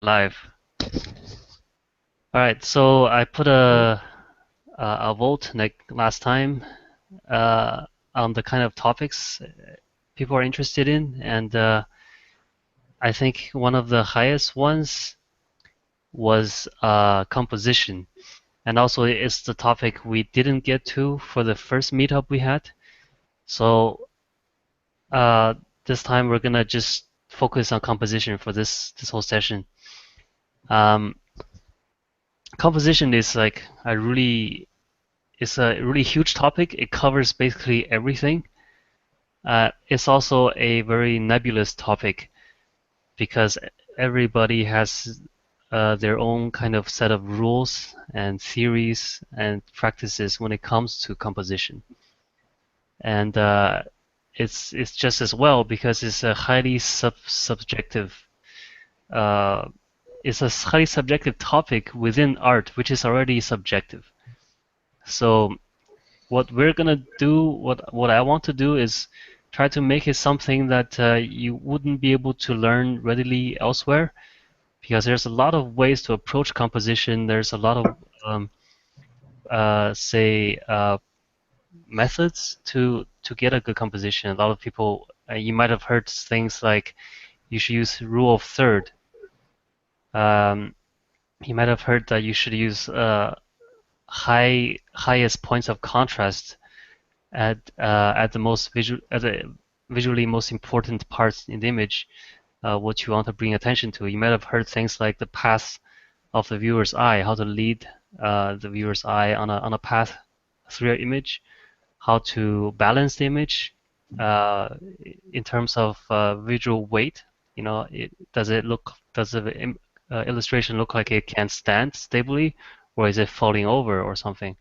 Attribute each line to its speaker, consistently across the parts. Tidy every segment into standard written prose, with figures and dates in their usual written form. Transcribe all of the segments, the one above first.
Speaker 1: Live. All right, so I put a vote like last time uh, on the kind of topics people are interested in, and I think one of the highest ones was composition, and also it's the topic we didn't get to for the first meetup we had. So uh, this time we're gonna just focus on composition for this whole session. Um, Composition is like a really It's a really huge topic. It covers basically everything. It's also a very nebulous topic because everybody has their own kind of set of rules and theories and practices when it comes to composition. And it's just as well because it's a highly subjective uh, it's a highly subjective topic within art, which is already subjective. So what we're gonna do, what I want to do is try to make it something that you wouldn't be able to learn readily elsewhere, because there's a lot of ways to approach composition. There's a lot of say methods to get a good composition. A lot of people, you might have heard things like you should use rule of third. Um, you might have heard that you should use highest points of contrast at the most visually most important parts in the image, what you want to bring attention to. You might have heard things like the path of the viewer's eye, how to lead the viewer's eye on a path through your image, how to balance the image uh, in terms of visual weight. Does the illustration look like it can stand stably, or is it falling over or something?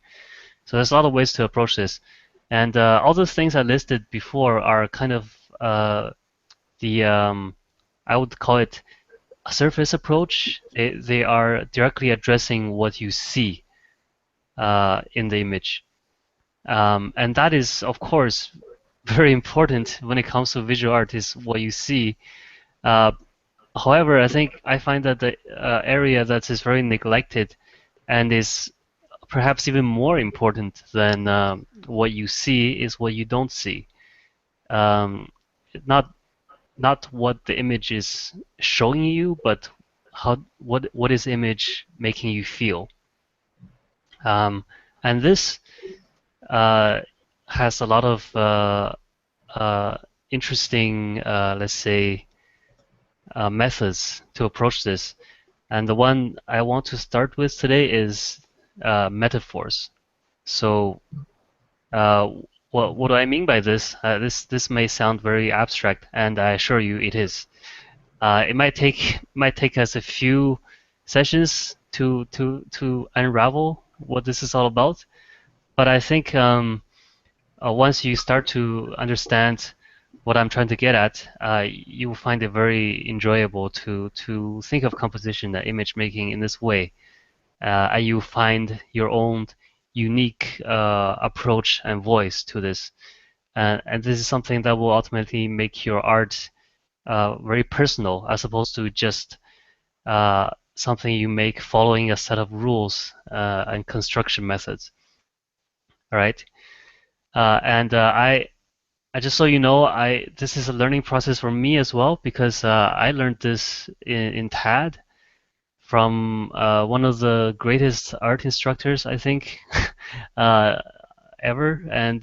Speaker 1: So there's a lot of ways to approach this. And all those things I listed before are kind of the I would call it a surface approach. They are directly addressing what you see in the image. And that is, of course, very important when it comes to visual art is what you see. Uh, However, I find that the area that is very neglected and is perhaps even more important than what you see is what you don't see. Um, not not what the image is showing you, but what is image making you feel. Um, and this uh, has a lot of uh, interesting, let's say, methods to approach this. And the one I want to start with today is metaphors. So Uh, what do I mean by this? This may sound very abstract, and I assure you it is. It might take us a few sessions to unravel what this is all about. But I think once you start to understand what I'm trying to get at, you will find it very enjoyable to think of composition and image making in this way, and you find your own unique approach and voice to this. And this is something that will ultimately make your art very personal, as opposed to just something you make following a set of rules and construction methods. All right. And I just so you know, I this is a learning process for me as well because I learned this in TAD from one of the greatest art instructors I think uh, ever, and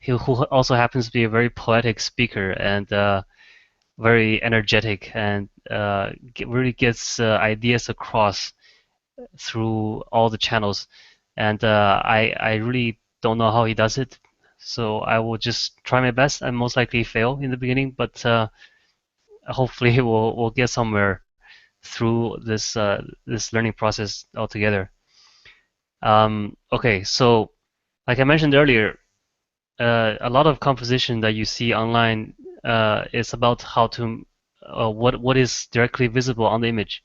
Speaker 1: who also happens to be a very poetic speaker and very energetic and really gets ideas across through all the channels. And I really don't know how he does it, so I will just try my best and most likely fail in the beginning, but hopefully we'll get somewhere through this learning process altogether. Okay, so like I mentioned earlier, a lot of composition that you see online is about how to what is directly visible on the image.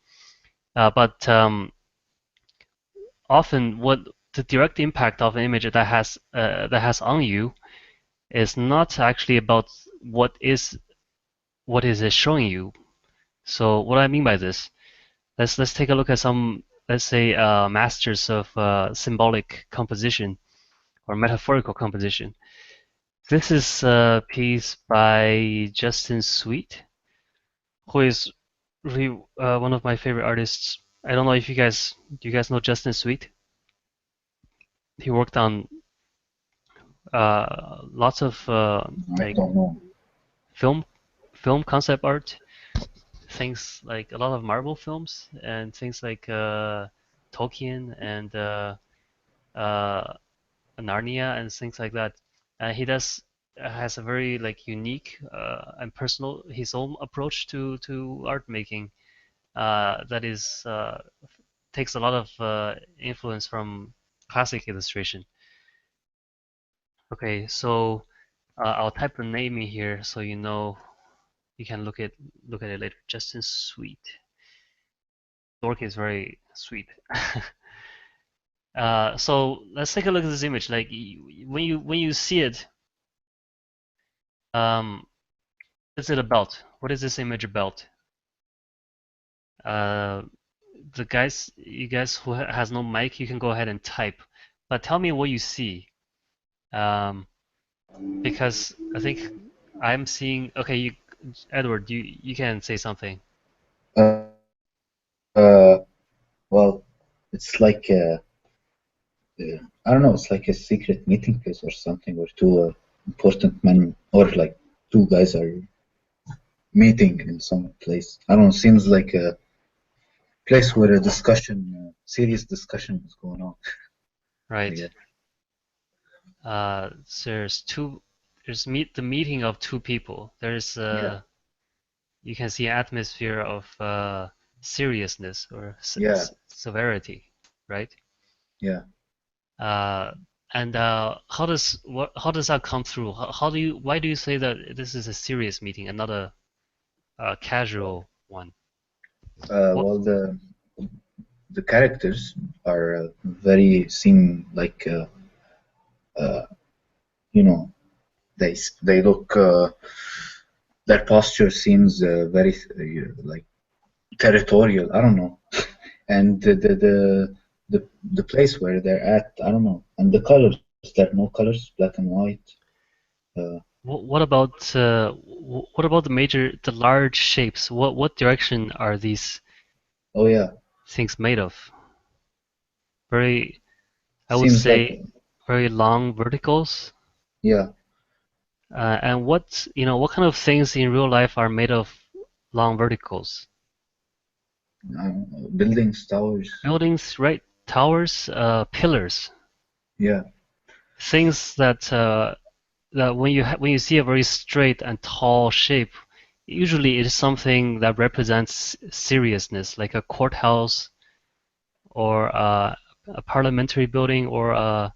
Speaker 1: But often, what the direct impact of an image that has on you is not actually about what is it showing you. So what do I mean by this? let's take a look at some, let's say, masters of symbolic composition or metaphorical composition. This is a piece by Justin Sweet, who is really one of my favorite artists. I don't know if do you guys know Justin Sweet? He worked on lots of
Speaker 2: I
Speaker 1: like
Speaker 2: don't know.
Speaker 1: film film concept art, things like a lot of Marvel films and things like Tolkien and uh, Narnia and things like that. He does has a very like unique and personal his own approach to art making that is takes a lot of influence from classic illustration. Okay, so I'll type the name in here so you know you can look at it later. Justin Sweet. The work is very sweet. So let's take a look at this image. Like when you see it, um, what's it about? What is this image about? Uh, you guys who has no mic, you can go ahead and type. But tell me what you see. Um, because I think I'm seeing. Okay, Edward, you can say something.
Speaker 2: Uh, well, it's like I don't know. It's like a secret meeting place or something, where two important men or like two guys are meeting in some place. I don't know. Seems like a place where a discussion, serious discussion is going on. I
Speaker 1: Right.
Speaker 2: guess.
Speaker 1: Uh, there's two. There's the meeting of two people. There's
Speaker 2: Yeah.
Speaker 1: you can see an atmosphere of seriousness or
Speaker 2: Yeah.
Speaker 1: severity, right?
Speaker 2: Yeah.
Speaker 1: Uh, and how does that come through? How do you why do you say that this is a serious meeting and not a, casual one? What
Speaker 2: Well, the characters are very seem like uh, you know they look their posture seems very like territorial. I don't know, and the place where they're at, I don't know, and the colors. There are no colors, black and white.
Speaker 1: what about the large shapes? What direction are these
Speaker 2: Oh yeah,
Speaker 1: things made of? Very, I would
Speaker 2: seems like
Speaker 1: say, very long verticals.
Speaker 2: yeah,
Speaker 1: And what kind of things in real life are made of long verticals?
Speaker 2: buildings, towers.
Speaker 1: Buildings, right? Towers, pillars,
Speaker 2: Yeah.
Speaker 1: things that when you see a very straight and tall shape, usually it is something that represents seriousness, like a courthouse or a parliamentary building or a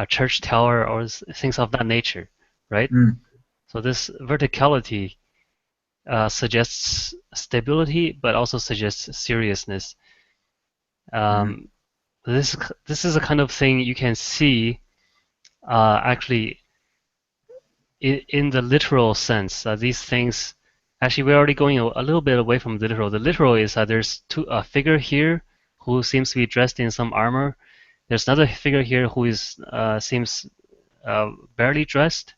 Speaker 1: church tower or things of that nature, right?
Speaker 2: Mm,
Speaker 1: So this verticality suggests stability, but also suggests seriousness.
Speaker 2: mm.
Speaker 1: Um, this this is a kind of thing you can see actually in the literal sense that these things actually we're already going a little bit away from the literal. The literal is that there's a figure here who seems to be dressed in some armor. There's another figure here who is seems barely dressed.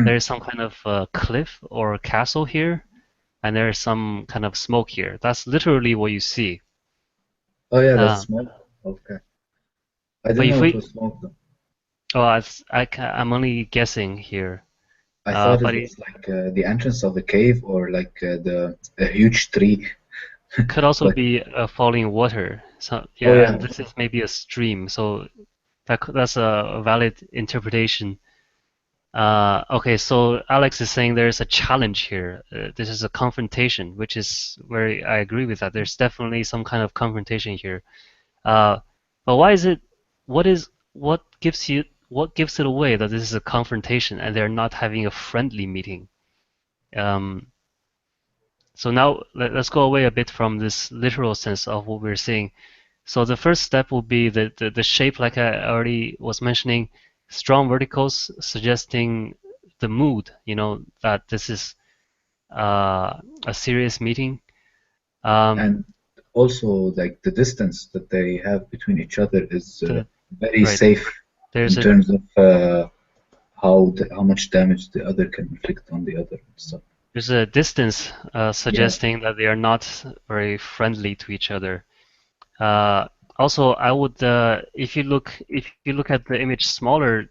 Speaker 1: There
Speaker 2: Mm.
Speaker 1: is some kind of cliff or castle here, and there is some kind of smoke here. That's literally what you see.
Speaker 2: Oh yeah, that's
Speaker 1: Uh,
Speaker 2: smoke. Okay, I
Speaker 1: but
Speaker 2: didn't
Speaker 1: if
Speaker 2: know it
Speaker 1: we,
Speaker 2: was smoke though.
Speaker 1: I'm only guessing here.
Speaker 2: I thought it
Speaker 1: But it
Speaker 2: was like the entrance of the cave or like the a huge tree.
Speaker 1: could also
Speaker 2: But
Speaker 1: be falling water. So
Speaker 2: oh
Speaker 1: yeah,
Speaker 2: yeah,
Speaker 1: and this is maybe a stream. So that's a valid interpretation. Okay, so Alex is saying there's a challenge here. This is a confrontation, which is where I agree with that. There's definitely some kind of confrontation here. Uh, but why is it? What gives it away that this is a confrontation and they're not having a friendly meeting? Um, so now let's go away a bit from this literal sense of what we're seeing. So the first step will be the shape, like I already was mentioning, strong verticals suggesting the mood, that this is a serious meeting. Um,
Speaker 2: and also like the distance that they have between each other is
Speaker 1: The
Speaker 2: very
Speaker 1: right.
Speaker 2: safe
Speaker 1: There's
Speaker 2: in
Speaker 1: a
Speaker 2: terms of how much damage the other can inflict on the other and stuff.
Speaker 1: there's a distance
Speaker 2: Yeah.
Speaker 1: suggesting that they are not very friendly to each other. Uh, Also, I would if you look at the image smaller,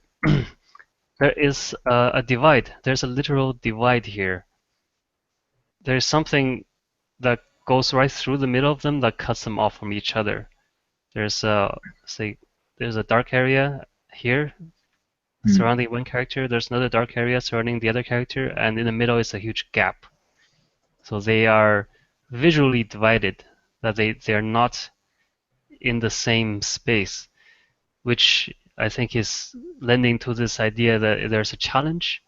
Speaker 1: there is a divide. There's a literal divide here. There's something that goes right through the middle of them that cuts them off from each other. There's a say there's a dark area here
Speaker 2: Mm,
Speaker 1: surrounding one character. There's another dark area surrounding the other character, and in the middle is a huge gap. So they are visually divided. That they are not in the same space, which I think is lending to this idea that there's a challenge.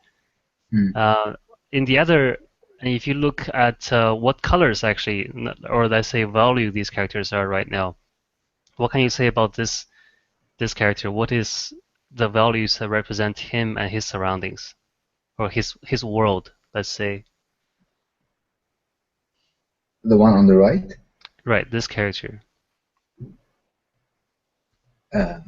Speaker 2: mm.
Speaker 1: Uh, in the other, and if you look at what colors actually, or let's say value these characters are right now, what can you say about this character? What is the values that represent him and his surroundings, or his world, let's say?
Speaker 2: The one on the right,
Speaker 1: Right, this character.
Speaker 2: uh,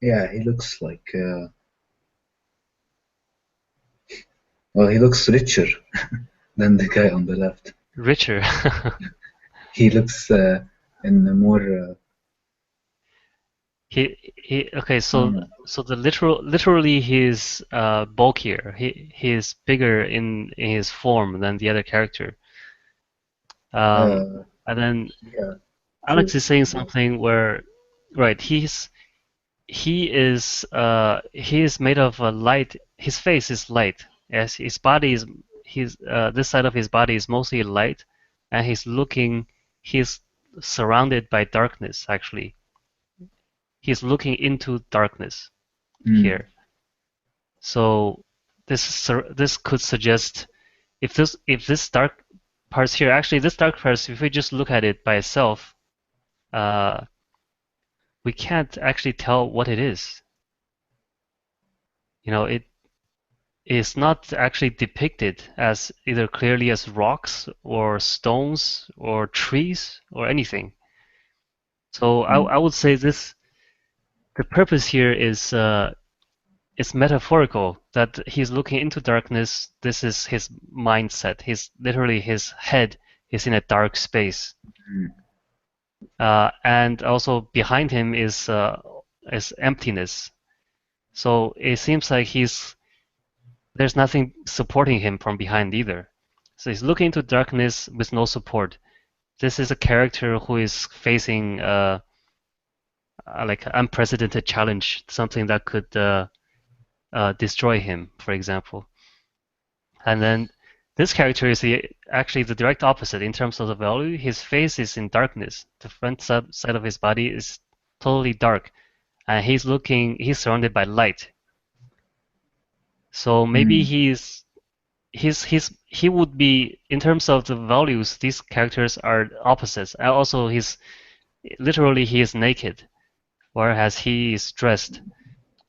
Speaker 2: yeah, he looks like well, he looks richer than the guy on the left.
Speaker 1: Richer.
Speaker 2: He looks in a more
Speaker 1: He okay,
Speaker 2: I don't
Speaker 1: so
Speaker 2: know.
Speaker 1: the literally he's bulkier. He is bigger in his form than the other character. Um,
Speaker 2: Uh,
Speaker 1: and then
Speaker 2: yeah,
Speaker 1: Alex
Speaker 2: true.
Speaker 1: is saying something where, right, he is made of a light. His face is light. Yes, his body is his this side of his body is mostly light, and he's surrounded by darkness. Actually, he's looking into darkness
Speaker 2: Mm,
Speaker 1: here. So this could suggest if this dark parts here actually this dark parts if we just look at it by itself, uh, we can't actually tell what it is. It is not actually depicted as either clearly as rocks or stones or trees or anything. So
Speaker 2: mm,
Speaker 1: I would say the purpose here is metaphorical, that he's looking into darkness. This is his mindset. His head is in a dark space.
Speaker 2: mm,
Speaker 1: And also behind him is emptiness. So it seems like there's nothing supporting him from behind either. So he's looking into darkness with no support. This is a character who is facing like unprecedented challenge, something that could destroy him, for example. And then this character is actually the direct opposite in terms of the value. His face is in darkness. The front side of his body is totally dark, and he's surrounded by light. So maybe
Speaker 2: mm,
Speaker 1: he would be in terms of the values. These characters are opposites. And also, literally he is naked, whereas he is dressed.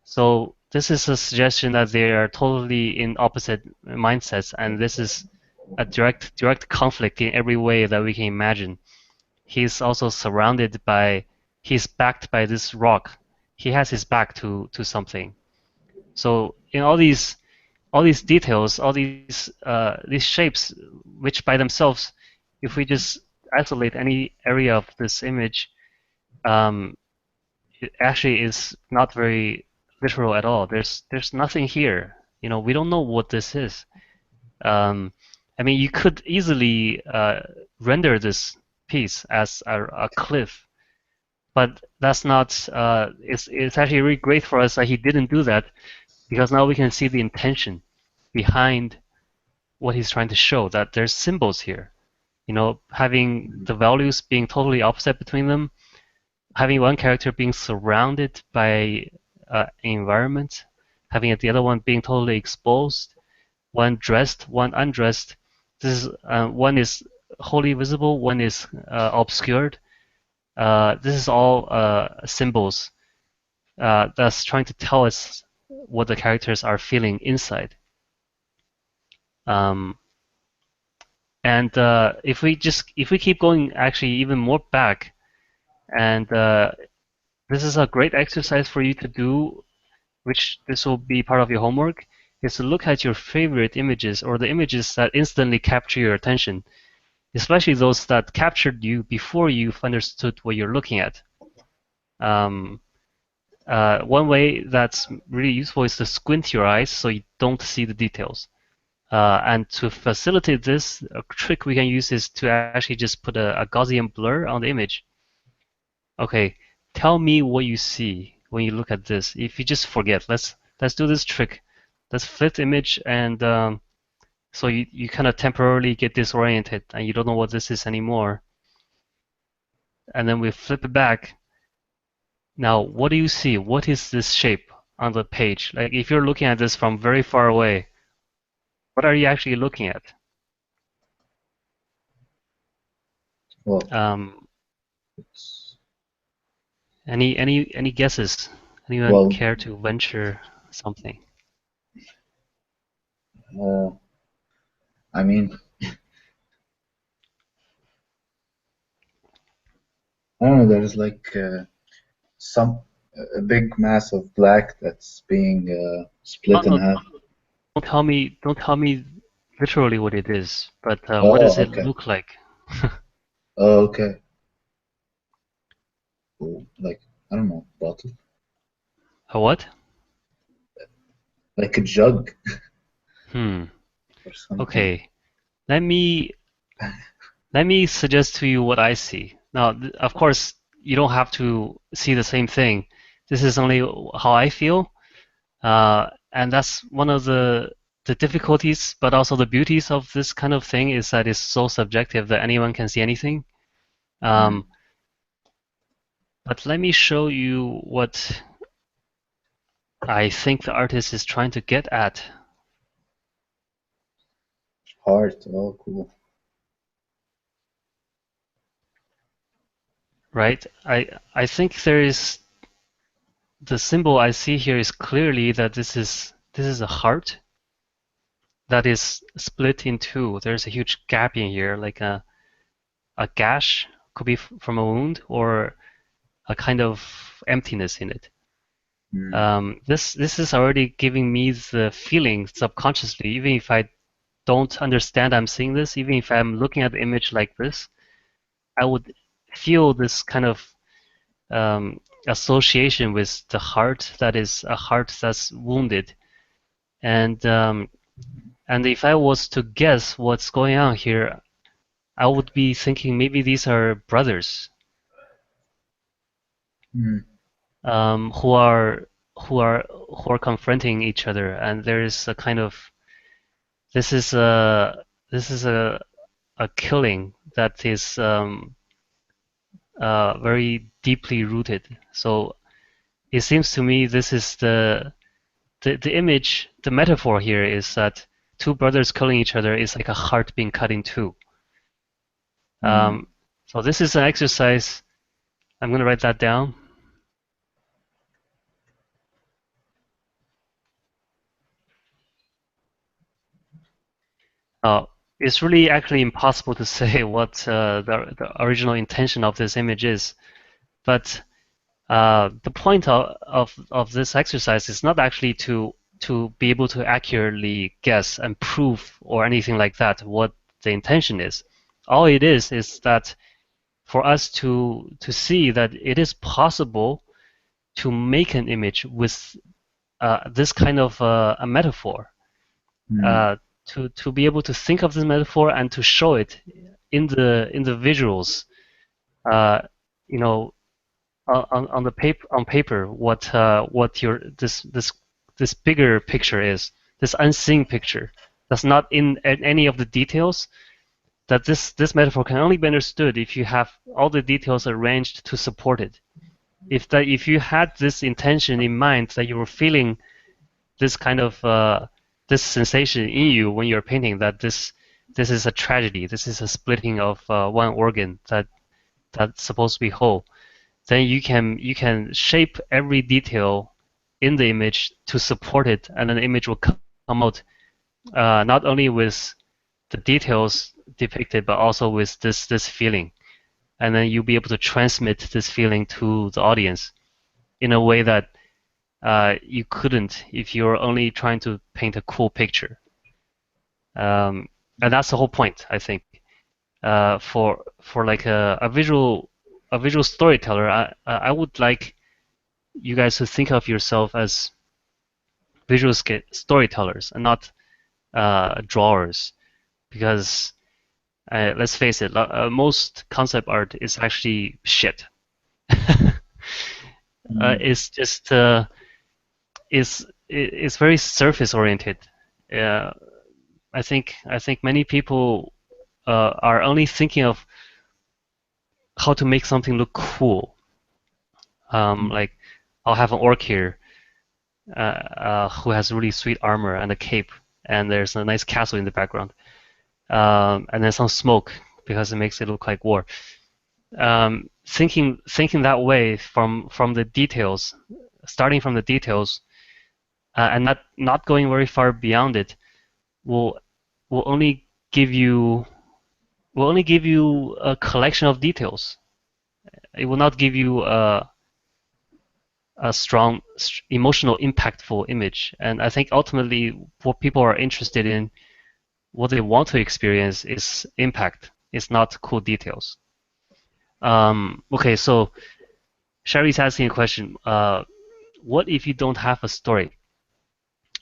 Speaker 1: So this is a suggestion that they are totally in opposite mindsets, and this is a direct conflict in every way that we can imagine. He's also he's backed by this rock. He has his back to something. So in all these details, all these shapes, which by themselves, if we just isolate any area of this image, um, it actually is not very literal at all. There's nothing here. We don't know what this is. Um, I mean, you could easily render this piece as a cliff, but that's not. It's actually really great for us that he didn't do that because now we can see the intention behind what he's trying to show. That there's symbols here. Having the values being totally opposite between them, having one character being surrounded by environment, having the other one being totally exposed, one dressed, one undressed. One is wholly visible, one is obscured. This is all symbols that's trying to tell us what the characters are feeling inside. Um, and if we keep going actually even more back, and this is a great exercise for you to do, which this will be part of your homework, is to look at your favorite images or the images that instantly capture your attention, especially those that captured you before you've understood what you're looking at. Um, One way that's really useful is to squint your eyes so you don't see the details. And to facilitate this, a trick we can use is to actually just put a Gaussian blur on the image. Okay, tell me what you see when you look at this. If you just forget, let's do this trick. Let's flip the image and so you kind of temporarily get disoriented and you don't know what this is anymore. And then we flip it back. Now, what do you see? What is this shape on the page? Like if you're looking at this from very far away, what are you actually looking at?
Speaker 2: Well,
Speaker 1: Um,
Speaker 2: it's
Speaker 1: any guesses? Anyone
Speaker 2: well.
Speaker 1: care to venture something?
Speaker 2: Uh, I mean, I don't know. There's like some a big mass of black that's being
Speaker 1: Oh
Speaker 2: split in
Speaker 1: no,
Speaker 2: half.
Speaker 1: don't tell me literally what it is, but what does
Speaker 2: Oh,
Speaker 1: it
Speaker 2: okay.
Speaker 1: look like?
Speaker 2: Oh, okay. Cool. Like, I don't know, bottle,
Speaker 1: A what?
Speaker 2: like a jug
Speaker 1: Hmm.
Speaker 2: or something.
Speaker 1: Okay. Let me let me suggest to you what I see. Now, of course, you don't have to see the same thing. This is only how I feel, and that's one of the difficulties, but also the beauties of this kind of thing is that it's so subjective that anyone can see anything.
Speaker 2: Hmm.
Speaker 1: Um, but let me show you what I think the artist is trying to get at,
Speaker 2: Heart. Oh, cool.
Speaker 1: right? I think there is the symbol I see here is clearly that this is a heart that is split in two. There's a huge gap in here, like a gash, could be from a wound or a kind of emptiness in it.
Speaker 2: Hmm.
Speaker 1: This is already giving me the feeling subconsciously, even if I don't understand I'm seeing this, even if I'm looking at the image like this, I would feel this kind of association with the heart that is a heart that's wounded. And and if I was to guess what's going on here, I would be thinking maybe these are brothers
Speaker 2: Hmm.
Speaker 1: who are who are confronting each other, and there is a kind of this is a this is a killing that is very deeply rooted. So it seems to me this is the image, the metaphor here is that two brothers killing each other is like a heart being cut in two.
Speaker 2: Hmm.
Speaker 1: Um, so this is an exercise. I'm going to write that down. Uh, it's really actually impossible to say what the original intention of this image is, but the point of this exercise is not actually to be able to accurately guess and prove or anything like that what the intention is. All it is that for us to see that it is possible to make an image with this kind of a metaphor,
Speaker 2: Hmm.
Speaker 1: uh, to be able to think of this metaphor and to show it in the visuals, uh, you know, on the paper what your this bigger picture is, this unseen picture that's not in any of the details. That this metaphor can only be understood if you have all the details arranged to support it. If you had this intention in mind that you were feeling this kind of this sensation in you when you're painting that this is a tragedy, this is a splitting of one organ that's supposed to be whole, then you can shape every detail in the image to support it, and an image will come out not only with the details depicted, but also with this feeling, and then you'll be able to transmit this feeling to the audience in a way that you couldn't if you're only trying to paint a cool picture. Um, and that's the whole point, I think. For like a visual storyteller, I would like you guys to think of yourself as visual storytellers and not drawers, because let's face it, most concept art is actually shit.
Speaker 2: Mm.
Speaker 1: It's just it's very surface oriented. Uh, I think many people are only thinking of how to make something look cool. Like I'll have an orc here who has really sweet armor and a cape, and there's a nice castle in the background, and then some smoke because it makes it look like war. Thinking that way from the details, starting from the details, and not going very far beyond it, will will only give you will only give you a collection of details. It will not give you a strong, emotional, impactful image. And I think ultimately, what people are interested in, what they want to experience, is impact. It's not cool details. Okay, so Sherry's asking a question. What if you don't have a story?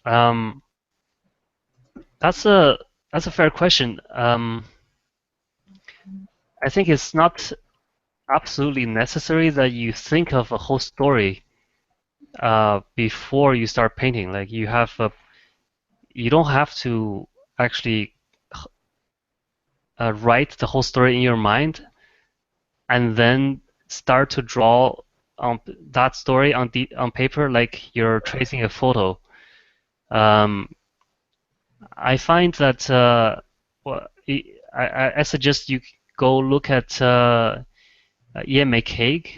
Speaker 1: Um, that's a that's a fair question. I think it's not absolutely necessary that you think of a whole story before you start painting. Like you don't have to actually write the whole story in your mind and then start to draw that story on paper like you're tracing a photo. Um, I find that well, I suggest you go look at Ian McCaig.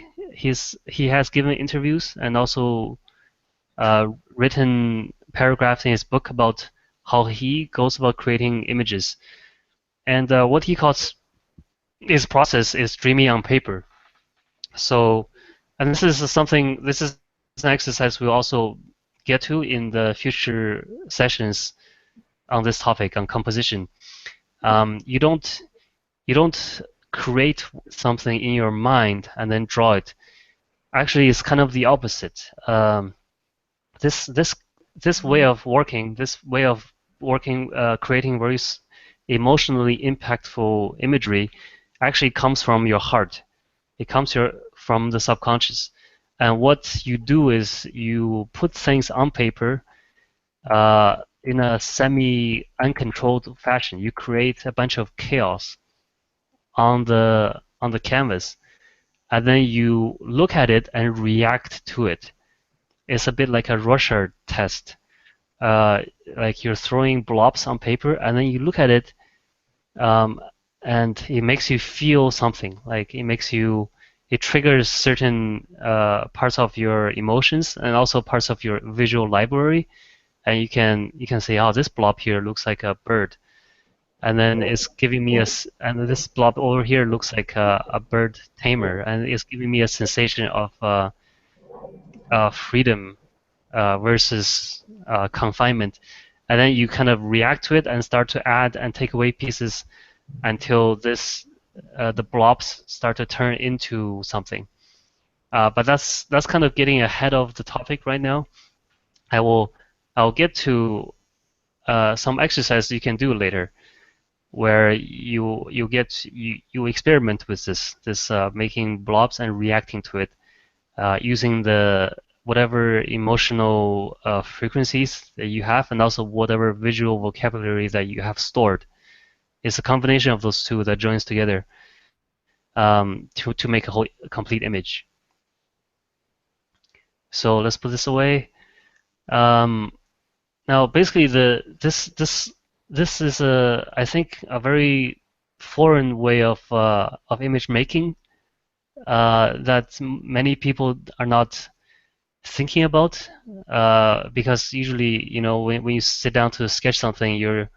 Speaker 1: He has given interviews and also written paragraphs in his book about how he goes about creating images. And what he calls his process is dreaming on paper. So, and this is an exercise we'll also get to in the future sessions on this topic on composition. You don't create something in your mind and then draw it. Actually, it's kind of the opposite. This this this way of working, creating very emotionally impactful imagery, actually comes from your heart. It comes from the subconscious. And what you do is you put things on paper in a semi-uncontrolled fashion. You create a bunch of chaos on the canvas, and then you look at it and react to it. It's a bit like a Rorschach test. Uh, like you're throwing blobs on paper, and then you look at it, um, and it makes you feel something. Like it triggers certain parts of your emotions and also parts of your visual library, and you can say, oh, this blob here looks like a bird, and then it's giving me and this blob over here looks like a bird tamer, and it's giving me a sensation of freedom versus confinement. And then you kind of react to it and start to add and take away pieces until the blobs start to turn into something. But that's kind of getting ahead of the topic right now. I will I'll get to some exercise you can do later, where you experiment with this making blobs and reacting to it using the whatever emotional frequencies that you have, and also whatever visual vocabulary that you have stored. It's a combination of those two that joins together to make a whole complete image. So let's put this away. Um, Now, basically, this is I think a very foreign way of image making that many people are not thinking about, because usually, when you sit down to sketch something, you're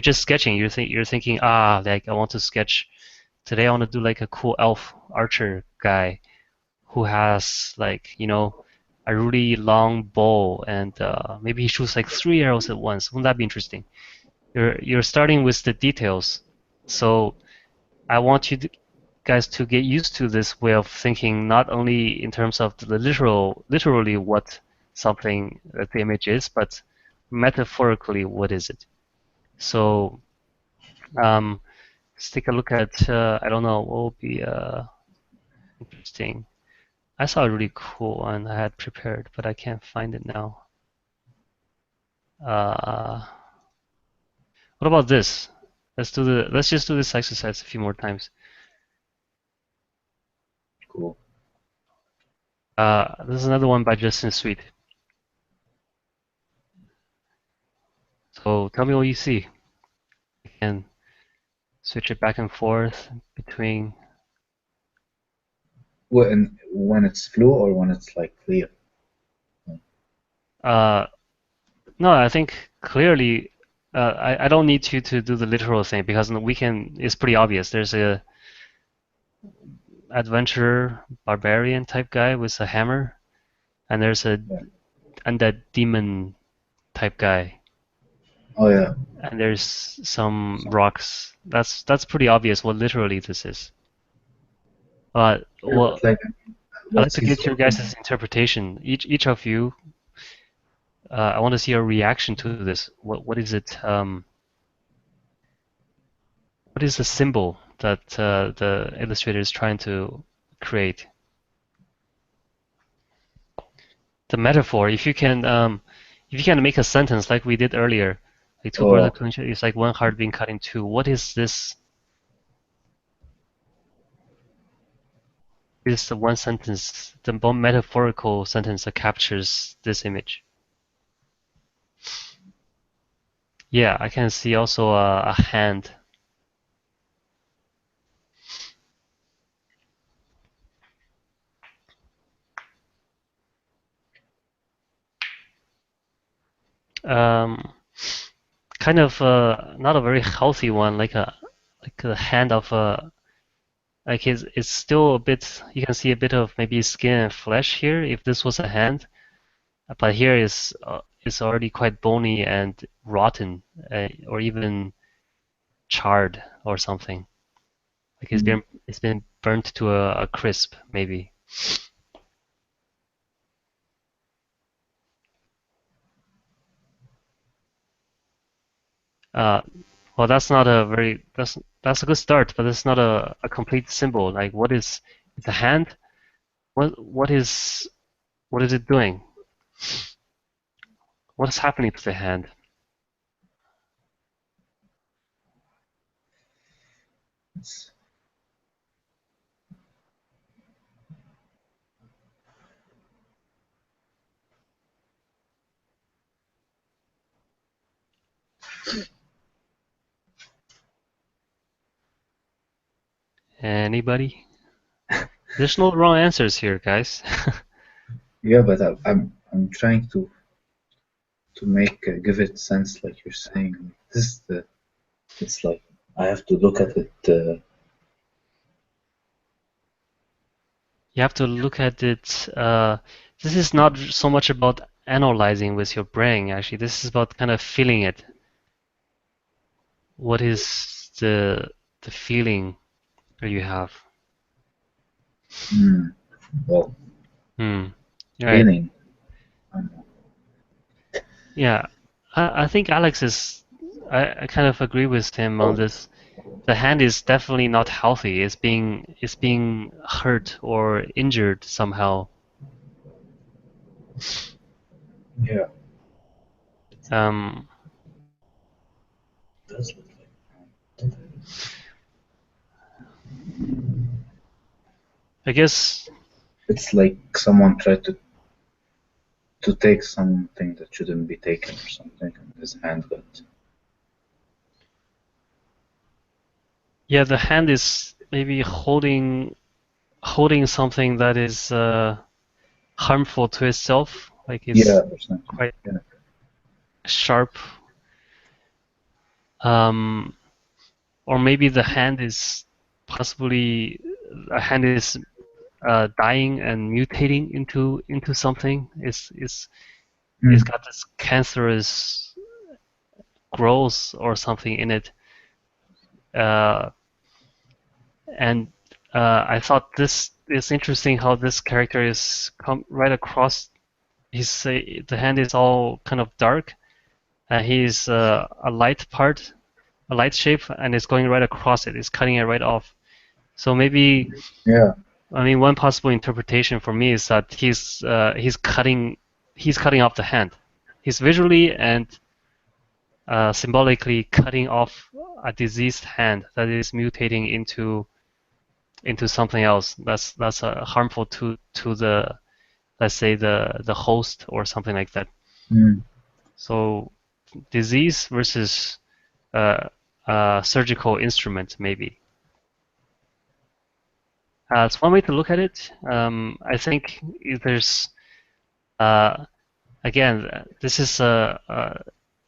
Speaker 1: just sketching. You're thinking, like I want to sketch today. I want to do like a cool elf archer guy who has like a really long bow, and maybe he shoots like three arrows at once. Wouldn't that be interesting? You're starting with the details, so I want you guys to get used to this way of thinking, not only in terms of the literally what something that the image is, but metaphorically what is it. So um, let's take a look at I don't know what would be interesting. I saw a really cool one I had prepared, but I can't find it now. Uh, what about this? Let's just do this exercise a few more times.
Speaker 2: Cool.
Speaker 1: This is another one by Justin Sweet. So tell me what you see. You can switch it back and forth between.
Speaker 2: When it's flu or when it's like clear?
Speaker 1: Uh, no, I think clearly. I don't need you to do the literal thing because we can. It's pretty obvious. There's a adventurer barbarian type guy with a hammer, and there's a
Speaker 2: Yeah.
Speaker 1: undead demon type guy,
Speaker 2: Oh yeah.
Speaker 1: and there's some
Speaker 2: So,
Speaker 1: rocks. That's pretty obvious what literally this is.
Speaker 2: yeah,
Speaker 1: Well,
Speaker 2: but like
Speaker 1: I'd like
Speaker 2: what's
Speaker 1: to
Speaker 2: he's
Speaker 1: get your
Speaker 2: holding?
Speaker 1: guys' interpretation. Each of you, I want to see your reaction to this. What is it? What is the symbol that the illustrator is trying to create? The metaphor. If you can make a sentence like we did earlier, like two birds
Speaker 2: Oh,
Speaker 1: with two it's like one heart being cut in two. What is this? Is the one sentence, the more metaphorical sentence that captures this image? Yeah, I can see also a hand. Um, Kind of not a very healthy one, like a hand of a like it's still a bit. You can see a bit of maybe skin and flesh here. If this was a hand, but here is already quite bony and rotten, or even charred or something. Like
Speaker 2: mm,
Speaker 1: it's been burnt to a crisp, maybe. Uh, well, that's not a very that's a good start, but it's not a complete symbol. Like, what is it's a hand? What is it doing? What is happening to the hand?
Speaker 2: it's
Speaker 1: Anybody? There's no wrong answers here, guys.
Speaker 2: yeah, but I'm trying to make give it sense like you're saying. This is the it's like I have to look at it.
Speaker 1: You have to look at it. This is not so much about analyzing with your brain, actually. This is about kind of feeling it. What is the feeling that you have?
Speaker 2: Hmm, well,
Speaker 1: Hmm. Right.
Speaker 2: feeling. Um,
Speaker 1: Yeah. I think Alex is. I kind of agree with him on
Speaker 2: oh,
Speaker 1: this. The hand is definitely not healthy. It's being hurt or injured somehow.
Speaker 2: yeah,
Speaker 1: Um,
Speaker 2: it does look like.
Speaker 1: I guess.
Speaker 2: It's like someone tried to take something that shouldn't be taken or something, and his hand got.
Speaker 1: Yeah, the hand is maybe holding something that is. harmful to itself, like
Speaker 2: Yeah,
Speaker 1: it's
Speaker 2: personally.
Speaker 1: quite
Speaker 2: Yeah.
Speaker 1: sharp. Um, or maybe the hand is possibly a hand is dying and mutating into something. It's
Speaker 2: Mm.
Speaker 1: got this cancerous growth or something in it. Uh, and I thought this is interesting how this character is come right across. The hand is all kind of dark, and he's a light part, a light shape, and it's going right across it. It's cutting it right off. So maybe,
Speaker 2: Yeah.
Speaker 1: I mean, one possible interpretation for me is that he's cutting off the hand. He's visually and symbolically cutting off a diseased hand that is mutating into something else that's harmful to the, let's say, the host or something like that.
Speaker 2: Mm.
Speaker 1: So disease versus uh, surgical instrument maybe. It's one way to look at it. I think there's uh, again, this is a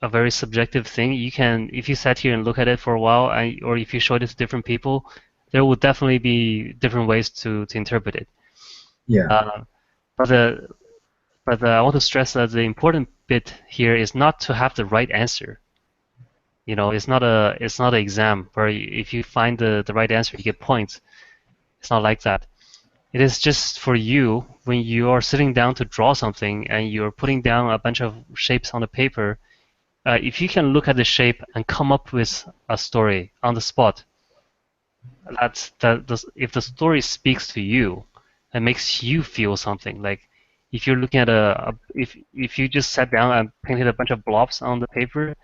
Speaker 1: very subjective thing. You can, if you sat here and look at it for a while, or if you showed it to different people, there will definitely be different ways to interpret it.
Speaker 2: Yeah.
Speaker 1: Uh, but the I want to stress that the important bit here is not to have the right answer. You know, it's not an exam where if you find the right answer, you get points. It's not like that. It is just for you when you are sitting down to draw something and you're putting down a bunch of shapes on the paper. If you can look at the shape and come up with a story on the spot, if the story speaks to you and makes you feel something, like if you're looking at if you just sat down and painted a bunch of blobs on the paper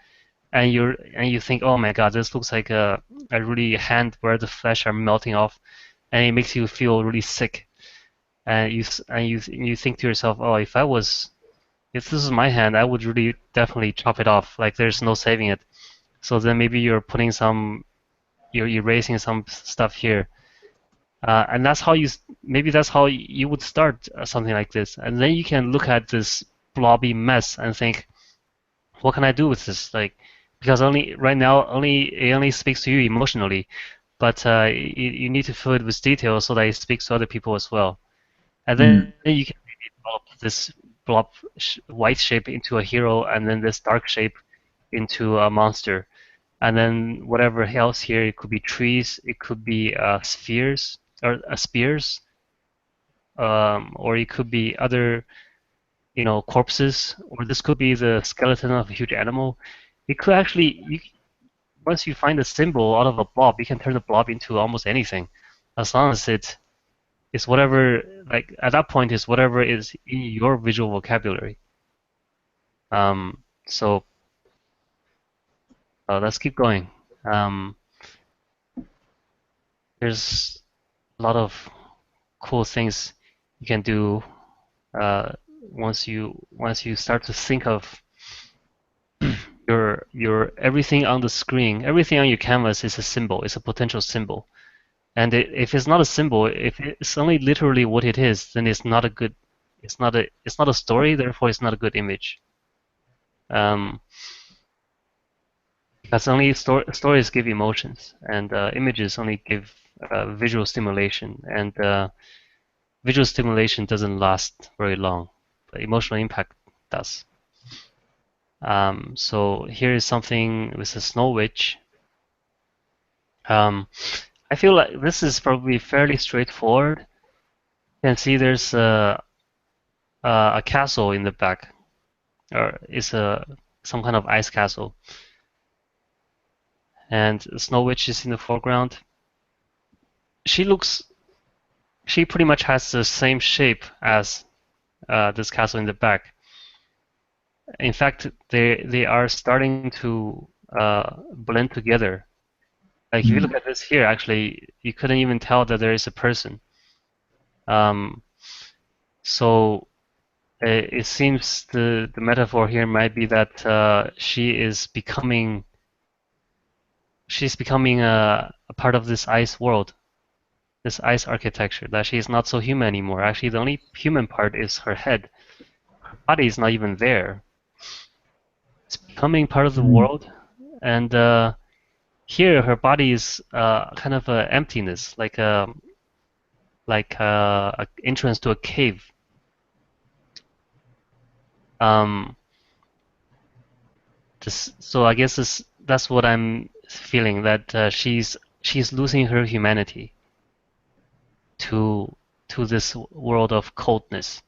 Speaker 1: and you think, oh my God, this looks like a really hand where the flesh are melting off, and it makes you feel really sick, and you think to yourself, oh, if this is my hand, I would really definitely chop it off. Like there's no saving it. So then maybe you're erasing some stuff here, and maybe that's how you would start something like this, and then you can look at this blobby mess and think, what can I do with this? Like, because only right now, it only speaks to you emotionally, but you need to fill it with detail so that it speaks to other people as well. And then
Speaker 2: Mm.
Speaker 1: you can maybe develop this blob white shape into a hero, and then this dark shape into a monster. And then whatever else here, it could be trees, it could be spheres or spears, or it could be other, corpses, or this could be the skeleton of a huge animal. It could actually, once you find a symbol out of a blob, you can turn the blob into almost anything, as long as it's whatever, like at that point, is whatever is in your visual vocabulary. So let's keep going. Um, there's a lot of cool things you can do once you start to think of your everything on the screen, everything on your canvas is a symbol, it's a potential symbol. And if it's not a symbol, if it's only literally what it is, then it's not a story, therefore it's not a good image. Um, because only stories give emotions, and images only give visual stimulation, and visual stimulation doesn't last very long, but emotional impact does. So here is something with a snow witch. Um, I feel like this is probably fairly straightforward. You can see there's a castle in the back, or it's a some kind of ice castle, and Snow Witch is in the foreground. She looks, she pretty much has the same shape as this castle in the back. In fact, they are starting to blend together. Like if you look
Speaker 2: Mm.
Speaker 1: at this here, actually, you couldn't even tell that there is a person. Um, so it seems the metaphor here might be that she's becoming a part of this ice world. this ice architecture, that she's not so human anymore. Actually, the only human part is her head. Her body is not even there. It's becoming part of the
Speaker 2: Mm.
Speaker 1: world, and here her body is kind of a emptiness, like a entrance to a cave. Um, so I guess that's what I'm feeling, that she's losing her humanity to to this world of coldness.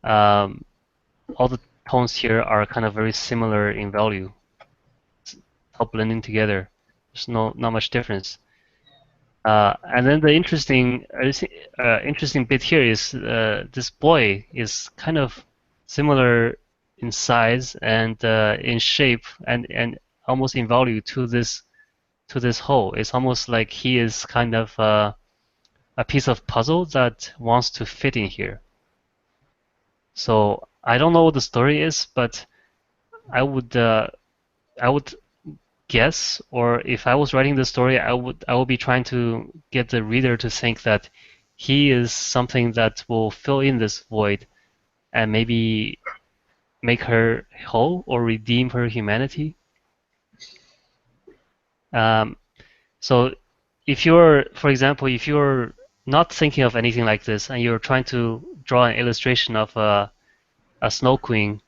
Speaker 1: Um, all the tones here are kind of very similar in value, all blending together. There's not much difference. And then the interesting bit here is this boy is kind of similar in size and in shape and almost in value to this whole. It's almost like he is kind of a piece of puzzle that wants to fit in here. So I don't know what the story is, but I would uh, I would guess, or if I was writing the story, I would be trying to get the reader to think that he is something that will fill in this void and maybe make her whole or redeem her humanity. Um, so if you're, for example, if you're not thinking of anything like this and you're trying to draw an illustration of a snow queen,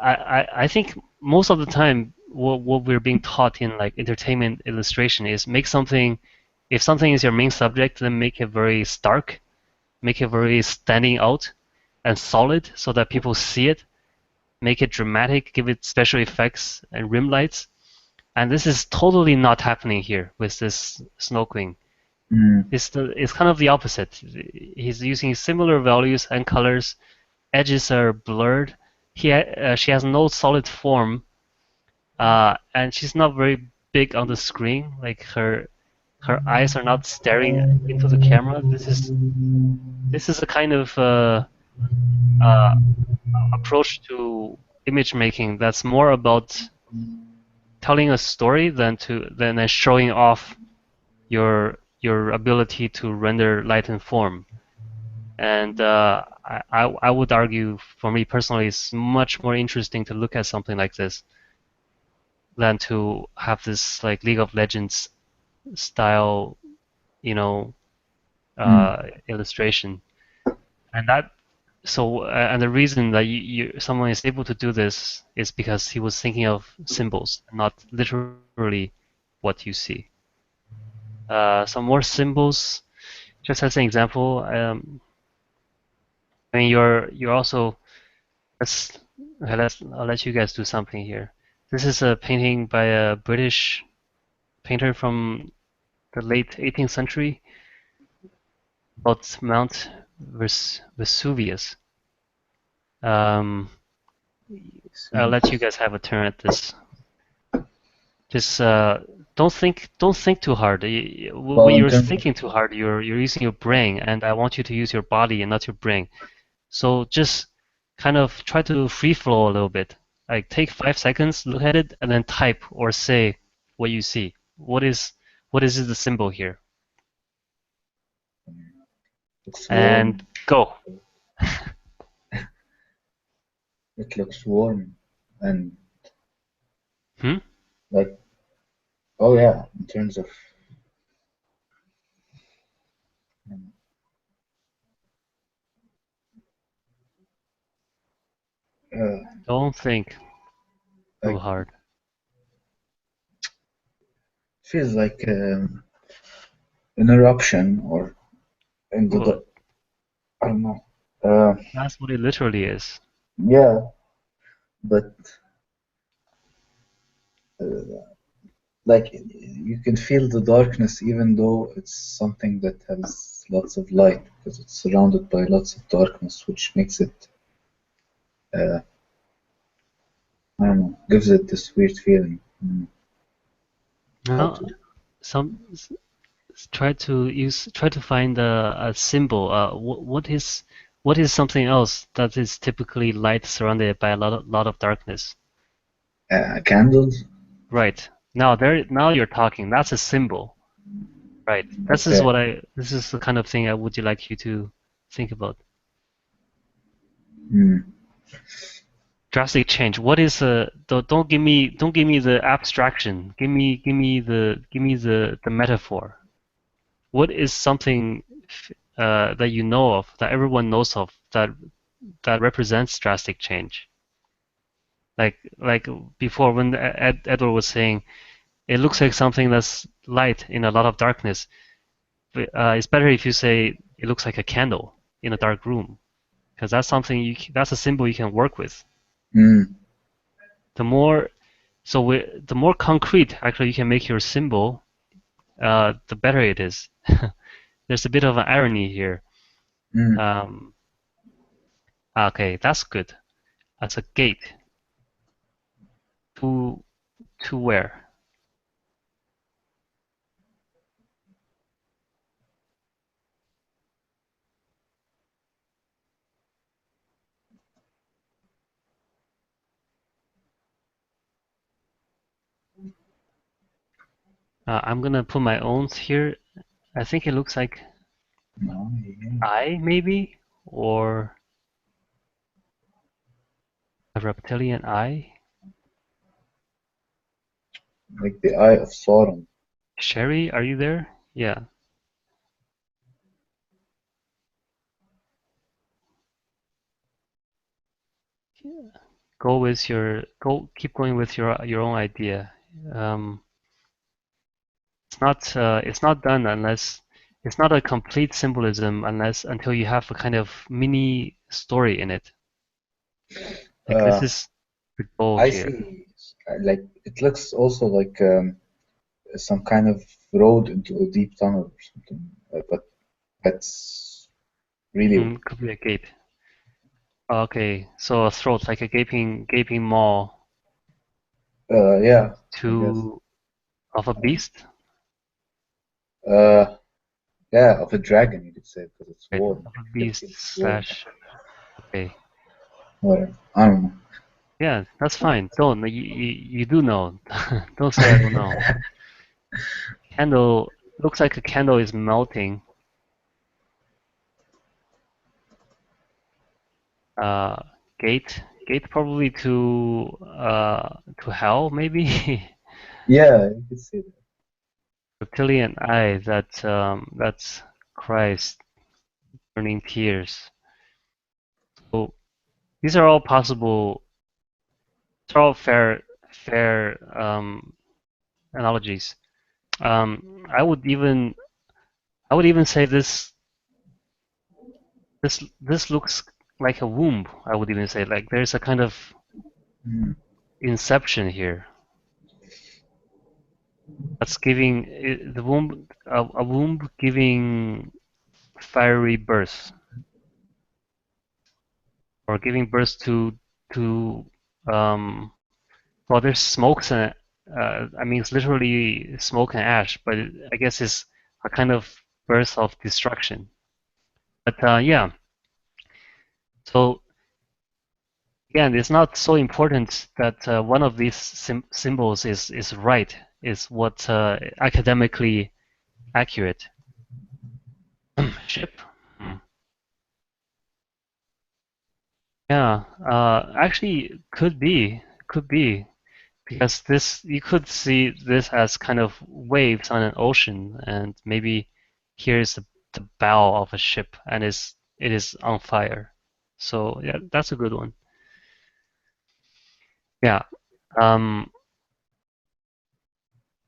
Speaker 1: I think most of the time what we're being taught in like entertainment illustration is make something, if something is your main subject, then make it very stark, make it very standing out and solid so that people see it, make it dramatic, give it special effects and rim lights. And this is totally not happening here with this Snow Queen.
Speaker 2: Mm.
Speaker 1: It's kind of the opposite. He's using similar values and colors. Edges are blurred. She has no solid form, and she's not very big on the screen. Like her eyes are not staring into the camera. This is a kind of uh, approach to image making that's more about telling a story than showing off your ability to render light and form. And I would argue, for me personally, it's much more interesting to look at something like this than to have this like League of Legends style, you know,
Speaker 2: Mm.
Speaker 1: illustration. And that and the reason that someone is able to do this is because he was thinking of symbols, not literally what you see. Some more symbols, just as an example. I mean, you're also let's okay, I'll let you guys do something here. This is a painting by a British painter from the late 18th century about Mount Vesuvius. Um, I'll
Speaker 2: See.
Speaker 1: let you guys have a turn at this. Just don't think too hard.
Speaker 2: Well,
Speaker 1: When
Speaker 2: in
Speaker 1: you're
Speaker 2: terms of
Speaker 1: thinking too hard, you're using your brain, and I want you to use your body and not your brain. So just kind of try to free flow a little bit. Like take 5 seconds, look at it, and then type or say what you see. What is the symbol here?
Speaker 2: looks
Speaker 1: And
Speaker 2: warm,
Speaker 1: go.
Speaker 2: it looks warm, and
Speaker 1: Hmm?
Speaker 2: like, oh yeah, in terms of um, uh,
Speaker 1: Don't think too
Speaker 2: like
Speaker 1: hard.
Speaker 2: feels like an eruption or in the
Speaker 1: Well,
Speaker 2: I don't know. Uh,
Speaker 1: that's what it literally is.
Speaker 2: yeah, but uh, like you can feel the darkness even though it's something that has lots of light because it's surrounded by lots of darkness, which makes it uh, I don't know, gives it this weird feeling. How
Speaker 1: Now,
Speaker 2: to?
Speaker 1: some try to find a symbol. What is something else that is typically light surrounded by a lot of darkness?
Speaker 2: Candles?
Speaker 1: Right. Now you're talking. That's a symbol. Right.
Speaker 2: Okay.
Speaker 1: This is the kind of thing I would like you to think about.
Speaker 2: Hmm.
Speaker 1: Drastic change. What is don't give me the abstraction. Give me the metaphor. What is something that you know of, that everyone knows of, that represents drastic change? Like before when Edward was saying, it looks like something that's light in a lot of darkness. It's better if you say it looks like a candle in a dark room, because that's a symbol you can work with.
Speaker 2: Hmm.
Speaker 1: The more the more concrete actually you can make your symbol, the better it is. There's a bit of an irony here.
Speaker 2: Hmm.
Speaker 1: Um, okay, that's good. That's a gate to where? I'm gonna put my own here. I think it looks like
Speaker 2: No, yeah.
Speaker 1: eye maybe, or a reptilian eye.
Speaker 2: Like the Eye of Sauron.
Speaker 1: Sherry, are you there? Yeah. Keep going with your own idea. Um, it's not done unless it's not a complete symbolism unless until you have a kind of mini story in it. Like this
Speaker 2: Uh,
Speaker 1: is the goal
Speaker 2: I
Speaker 1: here.
Speaker 2: see. Like it looks also like some kind of road into a deep tunnel or something. But that's really weird.
Speaker 1: Could be a gate. Okay, so a throat like a gaping maw
Speaker 2: Yeah, I guess.
Speaker 1: to of a
Speaker 2: Um,
Speaker 1: beast,
Speaker 2: uh, yeah, of a dragon, you could say, because it's
Speaker 1: right?
Speaker 2: warm.
Speaker 1: Of a
Speaker 2: You can
Speaker 1: beast
Speaker 2: feel it's warm.
Speaker 1: slash. Okay,
Speaker 2: Whatever. I don't know.
Speaker 1: yeah, that's fine. Don't you do know? Don't say I don't know. Candle looks like a candle is melting. Uh, gate probably to hell maybe.
Speaker 2: Yeah, you could say that.
Speaker 1: Reptilian eye that's Christ burning tears. So these are all possible. These are all fair analogies. Um, I would even I would even say this looks like a womb. I would even say like there's a kind of
Speaker 2: Mm,
Speaker 1: inception here. That's giving the womb a womb giving fiery birth or giving birth to um well there's smokes and I mean it's literally smoke and ash, but I guess it's a kind of birth of destruction. But yeah, so again, it's not so important that one of these symbols is right, is what academically accurate. Ship. Hmm. Yeah, actually, could be, because this you could see this as kind of waves on an ocean, and maybe here's the bow of a ship, and it is on fire. So yeah, that's a good one. Yeah. Um,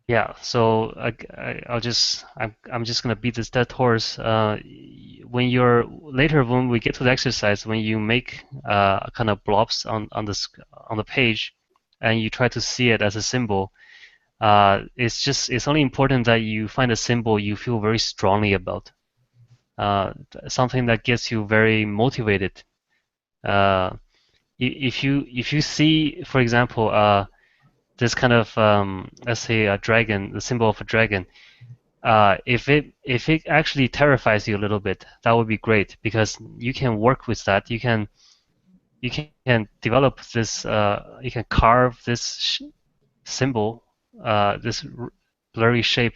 Speaker 1: Yeah, so I'm just gonna beat this dead horse. When you're later when we get to the exercise, when you make kind of blobs on the page, and you try to see it as a symbol, it's only important that you find a symbol you feel very strongly about, something that gets you very motivated. Uh, if you see, for example, this kind of let's say a dragon, the symbol of a dragon. If it actually terrifies you a little bit, that would be great because you can work with that. You can develop this. You can carve this symbol, this blurry shape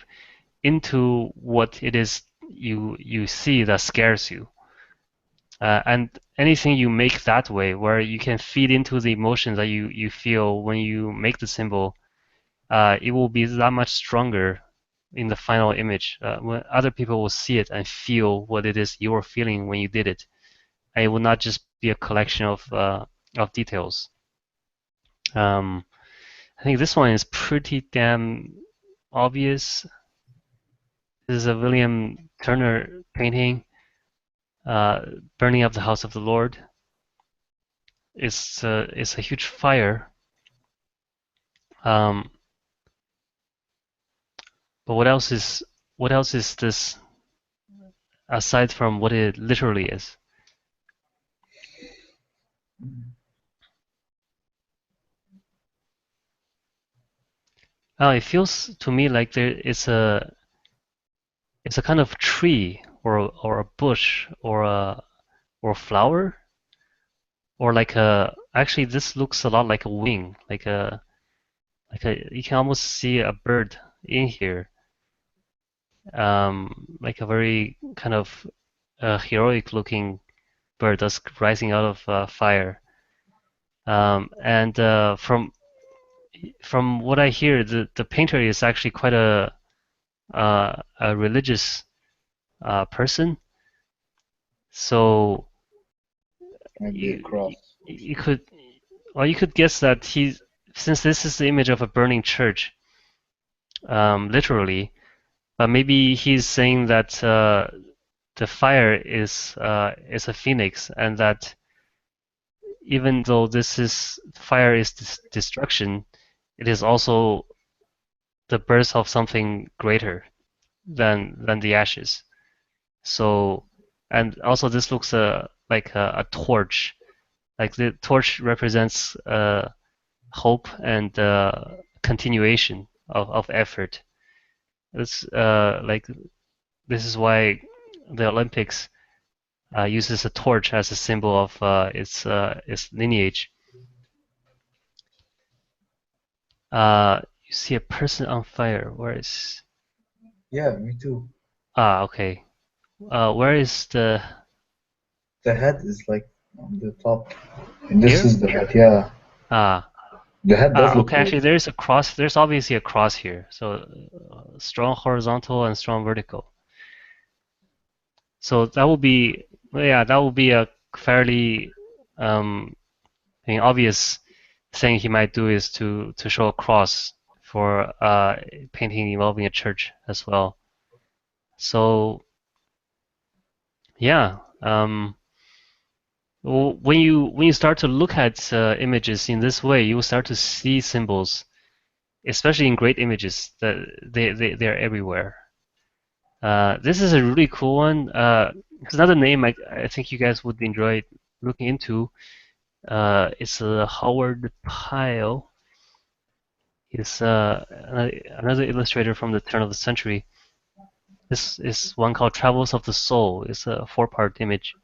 Speaker 1: into what it is you see that scares you. And anything you make that way, where you can feed into the emotions that you feel when you make the symbol, it will be that much stronger in the final image. When other people will see it and feel what it is you were feeling when you did it, and it will not just be a collection of details. Um, I think this one is pretty damn obvious. This is a William Turner painting, burning up the house of the Lord. It's a huge fire. Um, but what else is this aside from what it literally is? It feels to me like it's a kind of tree or a bush or a flower or like a actually this looks a lot like a wing, like a you can almost see a bird in here, like a very kind of heroic looking bird that's rising out of fire. And from what I hear, the painter is actually quite a religious person. So
Speaker 2: Maybe a
Speaker 1: you
Speaker 2: cross or
Speaker 1: you
Speaker 2: something.
Speaker 1: could well you could guess that since this is the image of a burning church, literally, maybe he's saying that the fire is a phoenix, and that even though this is fire is destruction, it is also the birth of something greater than the ashes. So, and also this looks like a torch. Like the torch represents hope and continuation of effort. It's like this is why the Olympics uses a torch as a symbol of its lineage. You see a person on fire. Where is?
Speaker 2: Yeah, me too.
Speaker 1: Okay. Where is the
Speaker 2: The head is like on the top. And this
Speaker 1: here?
Speaker 2: is the head, yeah.
Speaker 1: Ah.
Speaker 2: The head does look
Speaker 1: Okay,
Speaker 2: good.
Speaker 1: actually, there's a cross. There's obviously a cross here. So strong horizontal and strong vertical. So that will be, yeah, that will be a fairly um, I mean, obvious thing he might do is to show a cross for painting involving a church as well. So yeah, when you start to look at images in this way, you will start to see symbols, especially in great images that they're everywhere. This is a really cool one. It's another name I think you guys would enjoy looking into. It's Howard Pyle. He's another illustrator from the turn of the century. This is one called Travels of the Soul. It's a four-part image,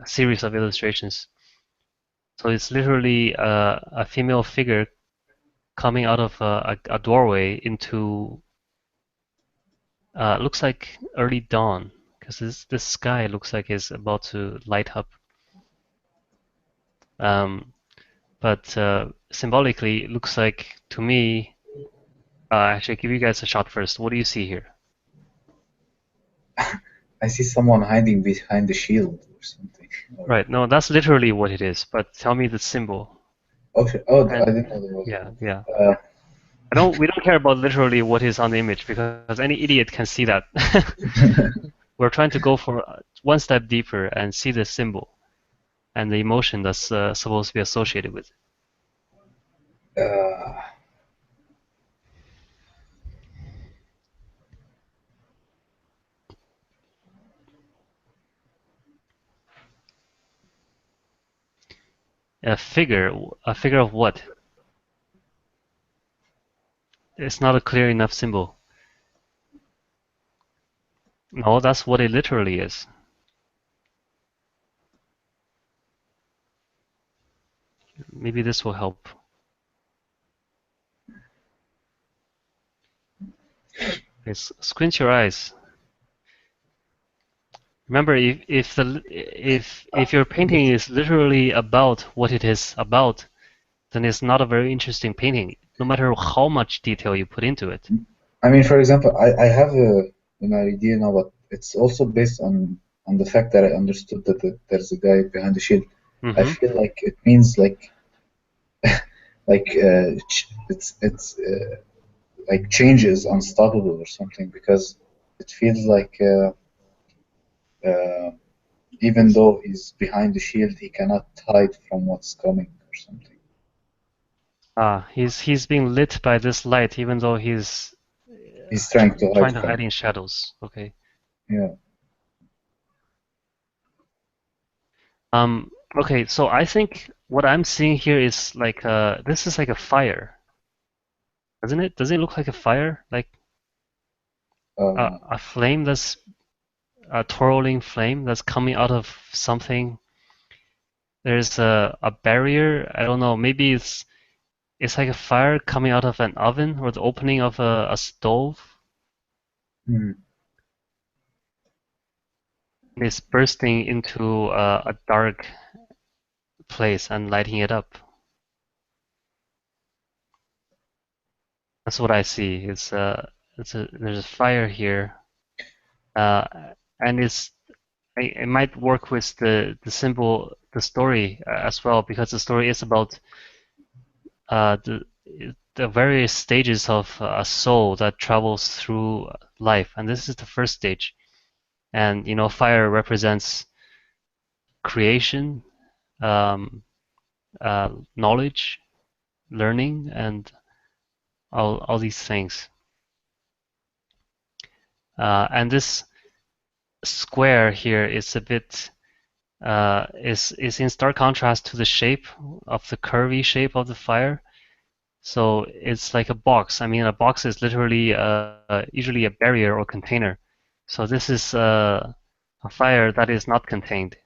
Speaker 1: series of illustrations. So it's literally a female figure coming out of a doorway into looks like early dawn because this sky looks like it's about to light up. Um, but symbolically, it looks like to me. Actually, give you guys a shot first. What do you see here?
Speaker 2: I see someone hiding behind the shield or something. Or
Speaker 1: Right. No, that's literally what it is. But tell me the symbol.
Speaker 2: I
Speaker 1: And
Speaker 2: didn't know there was
Speaker 1: yeah, yeah.
Speaker 2: one.
Speaker 1: We don't care about literally what is on the image because any idiot can see that. We're trying to go for one step deeper and see the symbol and the emotion that's supposed to be associated with it.
Speaker 2: uh,
Speaker 1: A figure, a figure of what? It's not a clear enough symbol. No, that's what it literally is. Maybe this will help. Squint your eyes. Remember, if your painting is literally about what it is about, then it's not a very interesting painting, no matter how much detail you put into it.
Speaker 2: I mean, for example, I have an idea now, but it's also based on the fact that I understood that there's a guy behind the shield. I
Speaker 1: Hmm.
Speaker 2: feel like it means it's like change is unstoppable or something because it feels like uh, even though he's behind the shield, he cannot hide from what's coming or something.
Speaker 1: Ah, he's being lit by this light, even though he's
Speaker 2: He's trying to hide
Speaker 1: trying to
Speaker 2: from
Speaker 1: hide
Speaker 2: it.
Speaker 1: in shadows. Okay.
Speaker 2: Yeah.
Speaker 1: Okay, so I think what I'm seeing here is like this is like a fire, doesn't it? Does it look like a fire? Like
Speaker 2: Uh,
Speaker 1: a flame that's a twirling flame that's coming out of something. There's a barrier. I don't know. Maybe it's like a fire coming out of an oven or the opening of a stove.
Speaker 2: hmm.
Speaker 1: And it's bursting into a dark place and lighting it up. That's what I see. There's a fire here, uh, and it might work with the symbol, the story as well, because the story is about uh, the the various stages of a soul that travels through life, and this is the first stage. And fire represents creation, um, knowledge, learning, and all these things. And this square here is a bit is in stark contrast to the shape of the curvy shape of the fire. So it's like a box. I mean, a box is literally usually a barrier or container. So this is a fire that is not contained.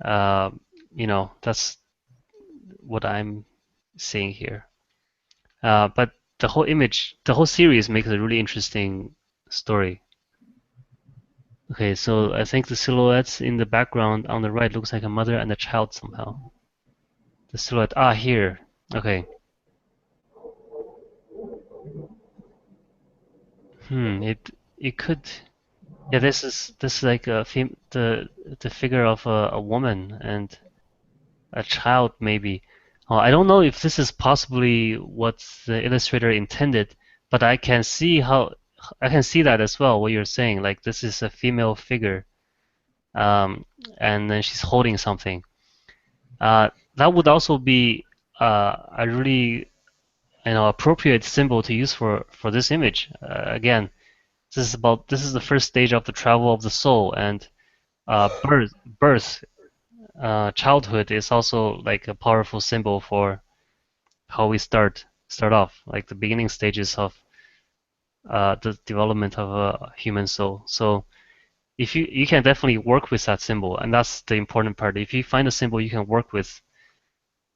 Speaker 1: Uh, that's what I'm seeing here. But the whole image, the whole series makes a really interesting story. Okay, so I think the silhouettes in the background on the right looks like a mother and a child somehow. The silhouette, here. Okay. It could. Yeah, this is like the figure of a woman and a child maybe. I don't know if this is possibly what the illustrator intended, but I can see that as well, what you're saying. Like this is a female figure, and then she's holding something. That would also be a really appropriate symbol to use for this image. Again, this is the first stage of the travel of the soul, and birth, childhood is also like a powerful symbol for how we start off, like the beginning stages of the development of a human soul. So if you can definitely work with that symbol, and that's the important part. If you find a symbol you can work with,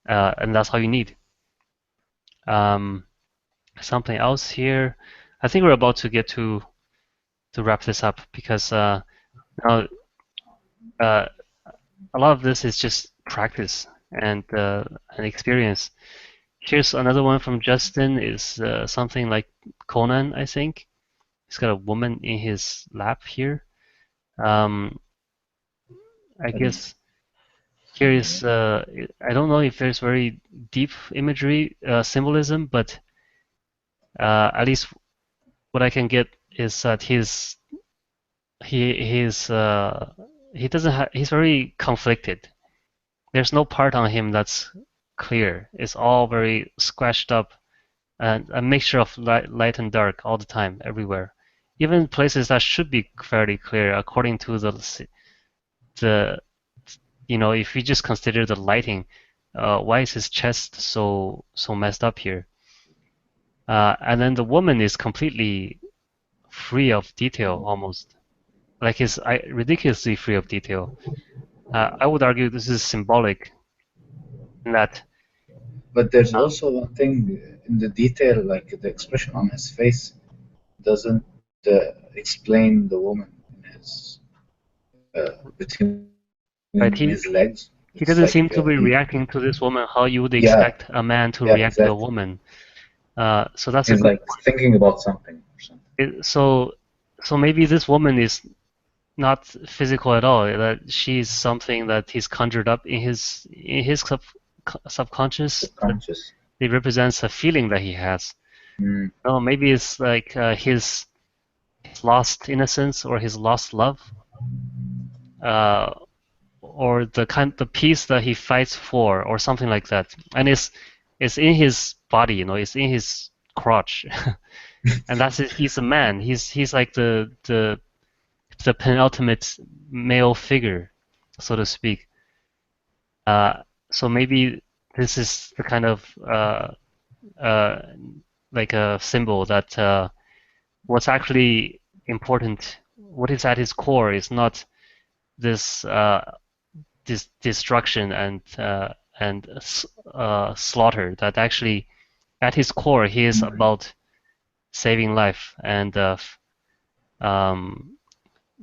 Speaker 1: and that's all you need. Um, Something else here. I think we're about to get to wrap this up because now uh, a lot of this is just practice and experience. Here's another one from Justin. Is something like Conan, I think. He's got a woman in his lap here. Um, I
Speaker 2: And
Speaker 1: guess here is I don't know if there's very deep imagery symbolism, but at least what I can get is that he's he doesn't have he's very conflicted. There's no part on him that's clear. It's all very squashed up and a mixture of light and dark all the time, everywhere. Even places that should be fairly clear according to the if you just consider the lighting, why is his chest so messed up here? And then the woman is completely free of detail, almost like his ridiculously free of detail. I would argue this is symbolic in that
Speaker 2: But there's
Speaker 1: Uh,
Speaker 2: also one thing in the detail, like the expression on his face doesn't explain the woman in his between his legs.
Speaker 1: right?
Speaker 2: It's like
Speaker 1: He
Speaker 2: he,
Speaker 1: doesn't seem to be reacting to this woman how you would
Speaker 2: yeah,
Speaker 1: expect a man to
Speaker 2: yeah,
Speaker 1: react to a
Speaker 2: exactly.
Speaker 1: woman. So that's a
Speaker 2: He's
Speaker 1: good
Speaker 2: like thinking about something or something.
Speaker 1: so so maybe this woman is not physical at all. That she's something that he's conjured up in his subconscious that
Speaker 2: Subconscious.
Speaker 1: it represents a feeling that he has.
Speaker 2: Mm,
Speaker 1: Oh, maybe it's like his lost innocence or his lost love, uh, or the peace that he fights for, or something like that. And it's in his body, it's in his crotch, and that's it. He's a man. He's like the penultimate male figure, so to speak. Uh, so maybe this is the kind of uh, like a symbol that what's actually important, what is at his core, is not this this destruction and slaughter. That actually, at his core, he is
Speaker 2: mm,
Speaker 1: about saving life and um,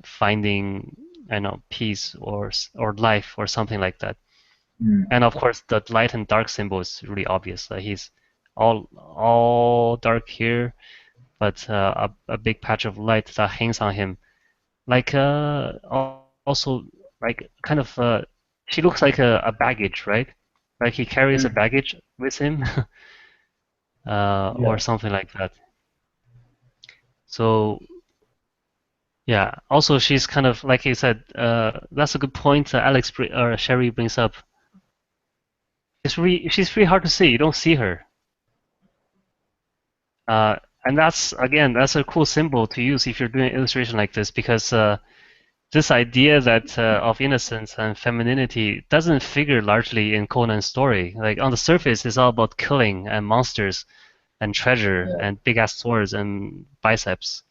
Speaker 1: finding, I know, peace or life or something like that.
Speaker 2: mm,
Speaker 1: And of course, the light and dark symbol is really obvious. He's all dark here, but a big patch of light that hangs on him. Like also like kind of she looks like a baggage, right? Like he carries a
Speaker 2: mm.
Speaker 1: baggage with him, or
Speaker 2: Yeah.
Speaker 1: something like that. So yeah. Also, she's kind of like you said. That's a good point that or Sherry brings up. She's really hard to see. You don't see her. And that's a cool symbol to use if you're doing illustration like this, because this idea that of innocence and femininity doesn't figure largely in Conan's story. Like on the surface, it's all about killing and monsters and treasure
Speaker 2: Yeah.
Speaker 1: and big ass swords and biceps.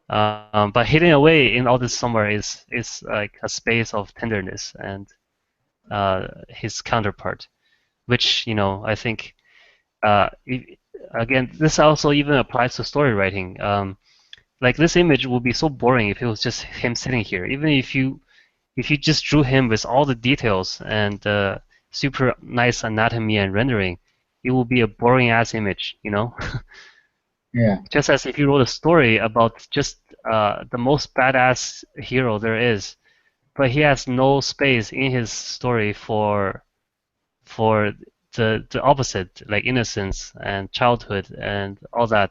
Speaker 1: But hidden away in all this somewhere is like a space of tenderness and his counterpart, which I think uh, again, this also even applies to story writing. Like this image would be so boring if it was just him sitting here. Even if you just drew him with all the details and super nice anatomy and rendering, it will be a boring ass image.
Speaker 2: Yeah.
Speaker 1: Just as if you wrote a story about just the most badass hero there is, but he has no space in his story for the opposite, like innocence and childhood and all that.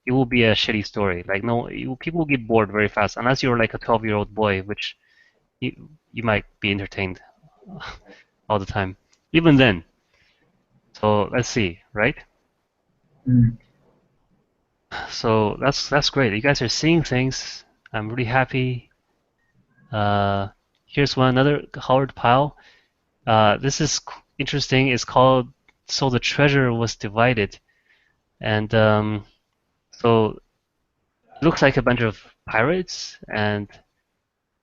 Speaker 1: It will be a shitty story. Like no, people will get bored very fast unless you're like a 12-year-old boy, which you might be entertained all the time. Even then. So let's see, right?
Speaker 2: Mm.
Speaker 1: So that's great. You guys are seeing things. I'm really happy. Uh, here's one another Howard Pyle. This is interesting. It's called "So the Treasure Was Divided," and so it looks like a bunch of pirates and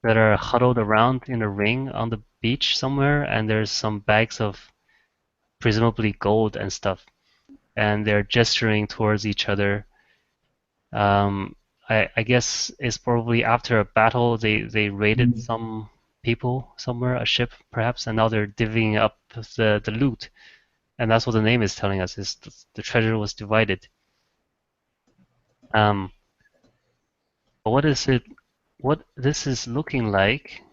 Speaker 1: that are huddled around in a ring on the beach somewhere, and there's some bags of presumably gold and stuff, and they're gesturing towards each other. Um, I guess it's probably after a battle they raided
Speaker 2: Mm.
Speaker 1: some people somewhere, a ship perhaps, and now they're divvying up the loot, and that's what the name is telling us is the treasure was divided. Um, but what is it? What this is looking like?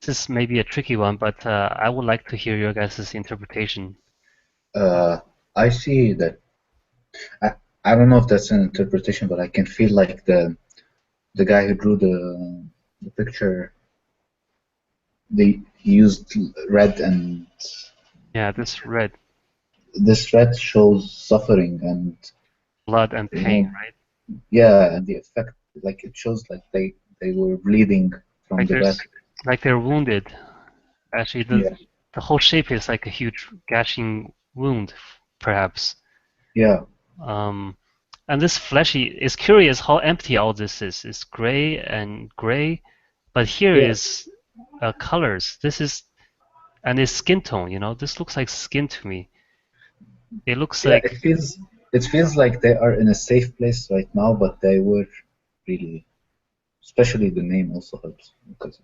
Speaker 1: This is maybe a tricky one, but I would like to hear your guys' interpretation.
Speaker 2: Uh, I see that. I, I don't know if that's an interpretation, but I can feel like the guy who drew the picture, they used red, and
Speaker 1: Yeah, this red,
Speaker 2: this red shows suffering, and
Speaker 1: blood and
Speaker 2: you
Speaker 1: pain,
Speaker 2: know,
Speaker 1: right?
Speaker 2: yeah, and the effect, like it shows like they were bleeding from
Speaker 1: Like
Speaker 2: the back.
Speaker 1: they're wounded. Actually,
Speaker 2: Yeah,
Speaker 1: the whole shape is like a huge gashing wound, perhaps.
Speaker 2: yeah,
Speaker 1: Um, and this fleshy is curious how empty all this is. It's gray and gray, but here
Speaker 2: yeah,
Speaker 1: is colors. This is and it's skin tone. This looks like skin to me. It looks
Speaker 2: Yeah,
Speaker 1: like
Speaker 2: it feels like they are in a safe place right now, but they were really, especially the name also helps because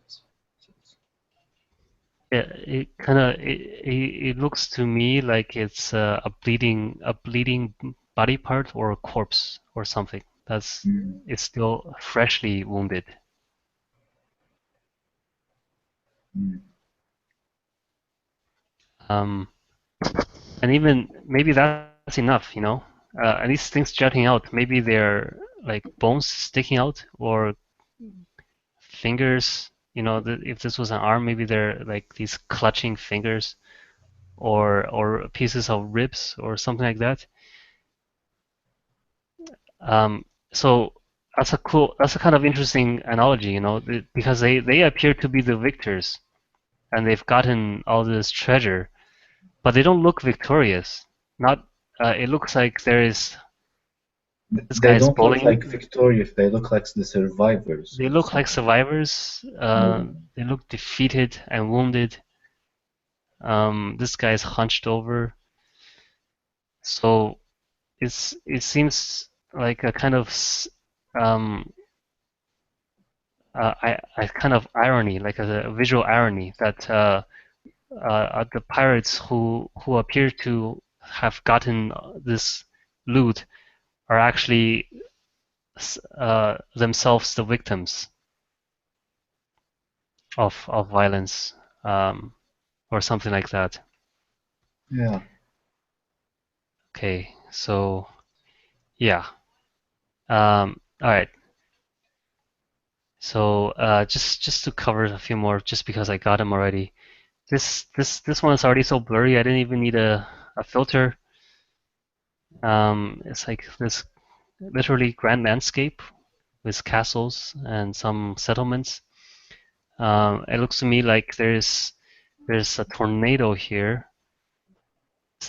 Speaker 1: it kind of it looks to me like it's a bleeding body part or a corpse or something that's
Speaker 2: mm,
Speaker 1: is still freshly wounded.
Speaker 2: mm.
Speaker 1: Um, and even maybe that's enough, you know. And these things jutting out, maybe they're like bones sticking out or fingers. You know, if this was an arm, maybe they're like these clutching fingers or pieces of ribs or something like that. Um, so that's a kind of interesting analogy, you know, because they appear to be the victors and they've gotten all this treasure, but they don't look victorious. Not, it looks like there is this
Speaker 2: They
Speaker 1: guy is
Speaker 2: don't look like
Speaker 1: bowling.
Speaker 2: victorious. They look like the survivors
Speaker 1: They
Speaker 2: of
Speaker 1: look like
Speaker 2: something.
Speaker 1: survivors.
Speaker 2: Yeah.
Speaker 1: They look defeated and wounded. This guy is hunched over, so it seems like a kind of um, I kind of irony, like a visual irony that the pirates who appear to have gotten this loot are actually themselves the victims of violence, um, or something like that.
Speaker 2: Yeah.
Speaker 1: Okay, so yeah. All right. So just to cover a few more, just because I got them already. This one is already so blurry. I didn't even need a filter. It's like this literally grand landscape with castles and some settlements. It looks to me like there's a tornado here.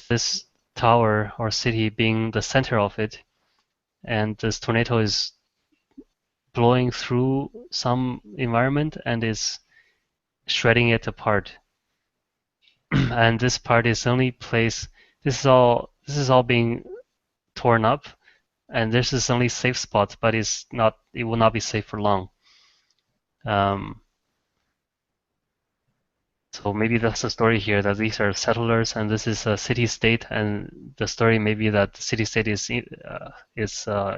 Speaker 1: This tower or city being the center of it, and this tornado is blowing through some environment and is shredding it apart. And this part is the only place. This is all being torn up, and this is only safe spot, but it's not. It will not be safe for long. Um, So maybe that's the story here, that these are settlers and this is a city-state, and the story may be that the city-state is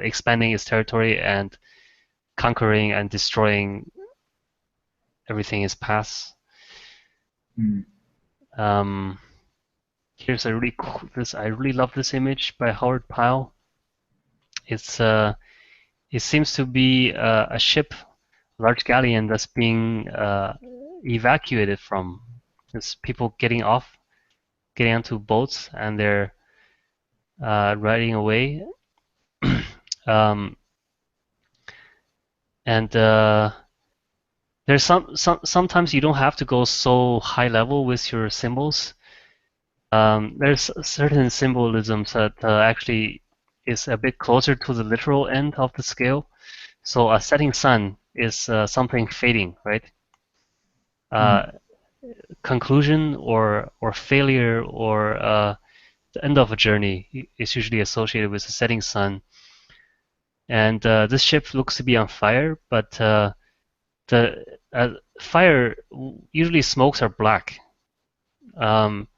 Speaker 1: expanding its territory and conquering and destroying everything in its path.
Speaker 2: Mm,
Speaker 1: Um, here's a really cool, this I really love this image by Howard Pyle. It's it seems to be a ship, a large galleon that's being evacuated from. It's people getting off, getting onto boats, and they're riding away. um, and there's sometimes you don't have to go so high level with your symbols. There's certain symbolisms that actually is a bit closer to the literal end of the scale. So a setting sun is something fading, right?
Speaker 2: mm,
Speaker 1: Uh, Conclusion or failure or the end of a journey is usually associated with a setting sun. And this ship looks to be on fire, but the fire usually smokes are black, um,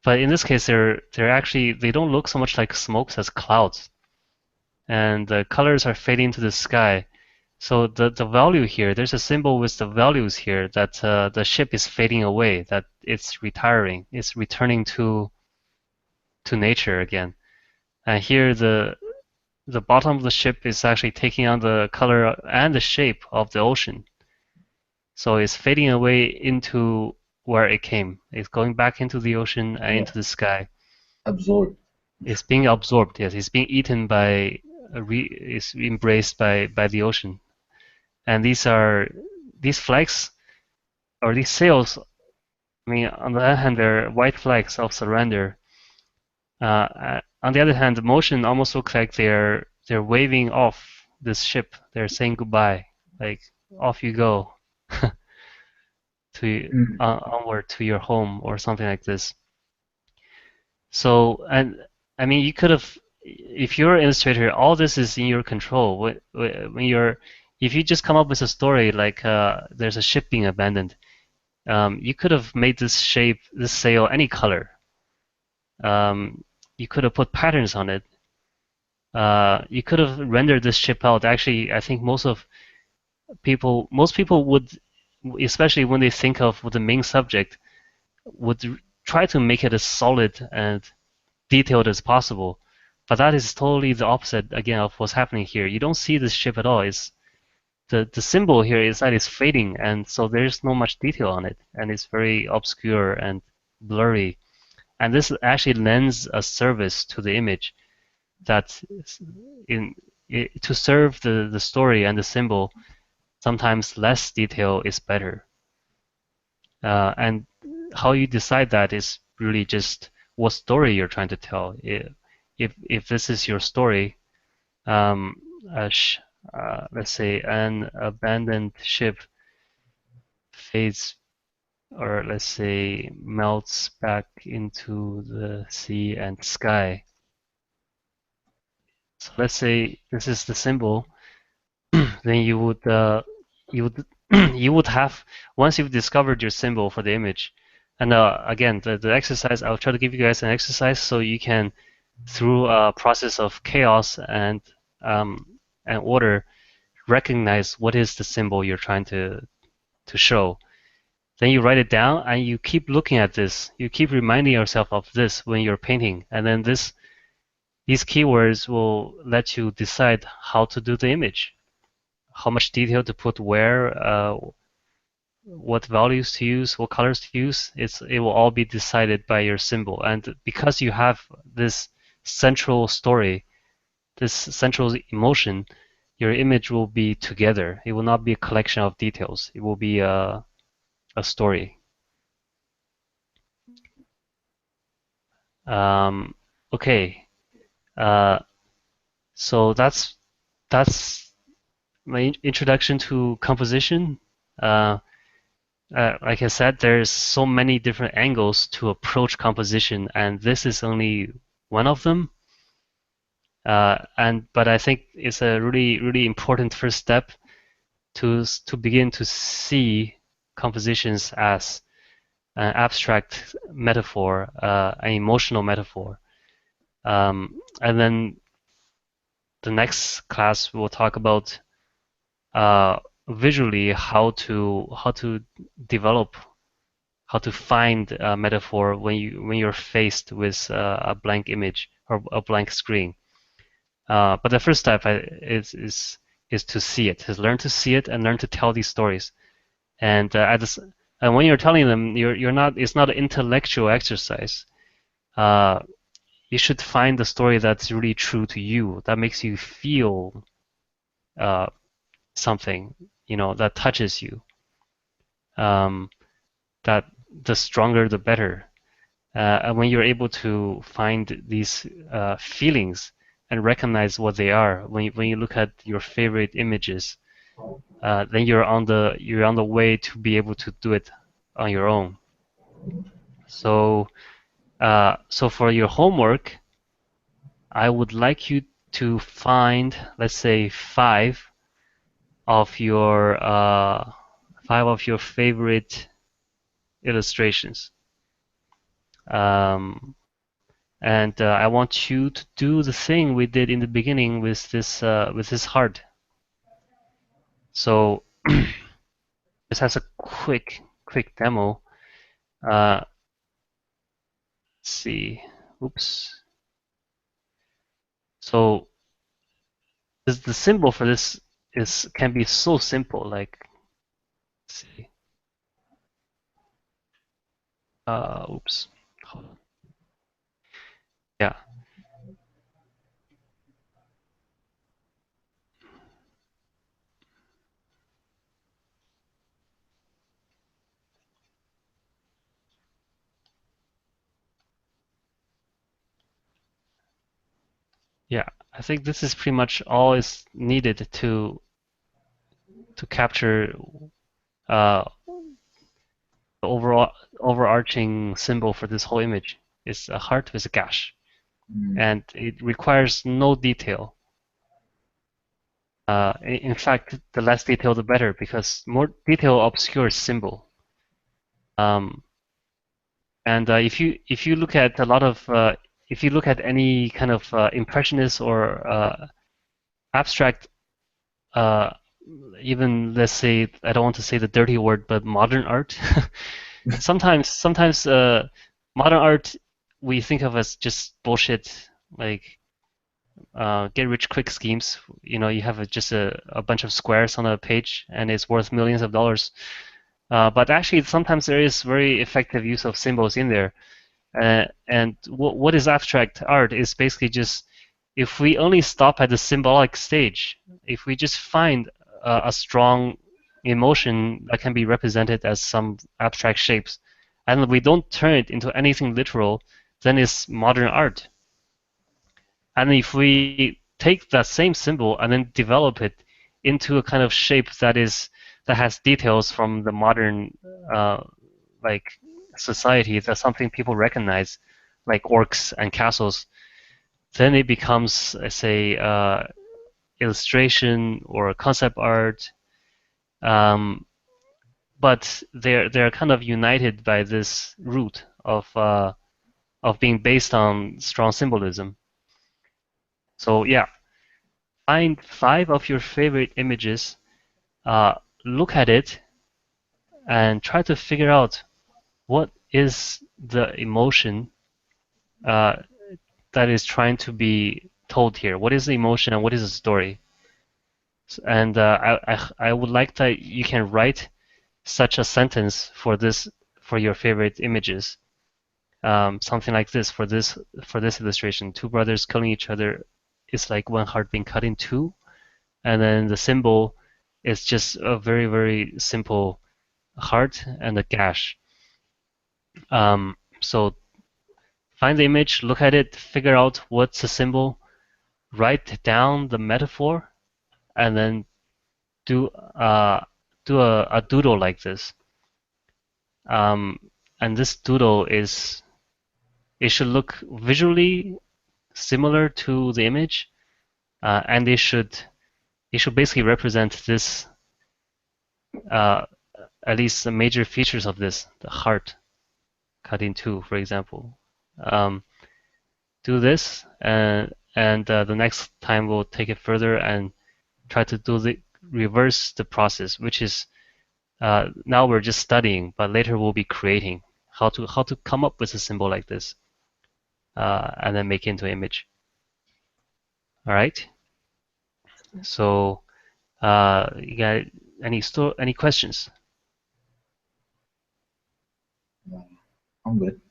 Speaker 1: but in this case they're actually they don't look so much like smokes as clouds, and the colors are fading to the sky. So the value here, there's a symbol with the values here that the ship is fading away, that it's retiring, it's returning to nature again. And here the bottom of the ship is actually taking on the color and the shape of the ocean. So it's fading away into where it came. It's going back into the ocean and
Speaker 2: yeah.
Speaker 1: into the sky.
Speaker 2: Absorbed.
Speaker 1: It's being absorbed. Yes, it's being eaten by, it's embraced by the ocean. And these flags or these sails. I mean, on the one hand, they're white flags of surrender. On the other hand, the motion almost looks like they're waving off this ship. They're saying goodbye, like off you go to
Speaker 2: Mm,
Speaker 1: onward to your home or something like this. So, and I mean, you could have, if you're an illustrator, all this is in your control. When you're, if you just come up with a story like there's a ship being abandoned, you could have made this shape, this sail, any color. Um, you could have put patterns on it. You could have rendered this ship out. Actually, I think most people would, especially when they think of the main subject, would try to make it as solid and detailed as possible. But that is totally the opposite again of what's happening here. You don't see this ship at all. It's the symbol here is that it's fading, and so there's not much detail on it, and it's very obscure and blurry. And this actually lends a service to the image that in to serve the story and the symbol. Sometimes less detail is better. And how you decide that is really just what story you're trying to tell. If this is your story, um, let's say an abandoned ship fades, or let's say melts back into the sea and sky. So let's say this is the symbol, then you would you would have once you've discovered your symbol for the image. And again, the exercise, I'll try to give you guys an exercise so you can, through a process of chaos um, and order, recognize what is the symbol you're trying to show. Then you write it down and you keep looking at this. You keep reminding yourself of this when you're painting, and then these keywords will let you decide how to do the image, how much detail to put where, what values to use, what colors to use. It will all be decided by your symbol. And because you have this central story, this central emotion, your image will be together. It will not be a collection of details. It will be a story. Um, okay. Uh, so that's my introduction to composition. Uh, like I said, there's so many different angles to approach composition, and this is only one of them. And but I think it's a really important first step to begin to see compositions as an abstract metaphor, an emotional metaphor. And then the next class we'll talk about uh, visually how to develop, how to find a metaphor when you're faced with a blank image or a blank screen. But the first step is to see it, is learn to see it and learn to tell these stories. And and when you're telling them, you're not it's not an intellectual exercise. Uh, you should find the story that's really true to you, that makes you feel uh, something, that touches you. Um, that the stronger the better. And when you're able to find these feelings and recognize what they are, when you look at your favorite images, then you're on the way to be able to do it on your own. So so for your homework, I would like you to find, let's say, of your five of your favorite illustrations. Um, And I want you to do the thing we did in the beginning with this heart. So this has a quick demo. Let's see. Oops. So the symbol for this is can be so simple. Like, let's see. Oops. Hold on. Yeah, yeah. I think this is pretty much all is needed to capture the overall overarching symbol for this whole image. It's a heart with a gash,
Speaker 2: Mm.
Speaker 1: and it requires no detail. In fact, the less detail, the better, because more detail obscures symbol. Um, and if you look at a lot of if you look at any kind of impressionist or abstract, uh, even let's say I don't want to say the dirty word, but modern art. Sometimes modern art we think of as just bullshit, like get rich quick schemes. You know, you have just a bunch of squares on a page and it's worth millions of dollars. But actually, sometimes there is very effective use of symbols in there. And what is abstract art is basically just if we only stop at the symbolic stage, if we just find a strong emotion that can be represented as some abstract shapes, and we don't turn it into anything literal, then it's modern art. And if we take that same symbol and then develop it into a kind of shape that has details from the modern uh, like society, that's something people recognize, like orcs and castles, then it becomes, say, illustration or concept art. Um, but they're kind of united by this root of being based on strong symbolism. So yeah, find five of your favorite images, uh, look at it, and try to figure out what is the emotion uh, that is trying to be told here. What is the emotion and what is the story? And I would like that you can write such a sentence for this for your favorite images. Something like this for this illustration. Two brothers killing each other is like one heart being cut in two, and then the symbol is just a very very simple heart and a gash. So find the image, look at it, figure out what's the symbol, write down the metaphor, and then do uh, do a doodle like this. Um, and this doodle is it should look visually similar to the image, and it should basically represent this uh, at least the major features of this, the heart cut in two, for example. Um, do this, and the next time we'll take it further and try to do the reverse the process, which is now we're just studying, but later we'll be creating how to come up with a symbol like this, and then make it into an image. All right. So you got any questions?
Speaker 2: Uh, I'm good.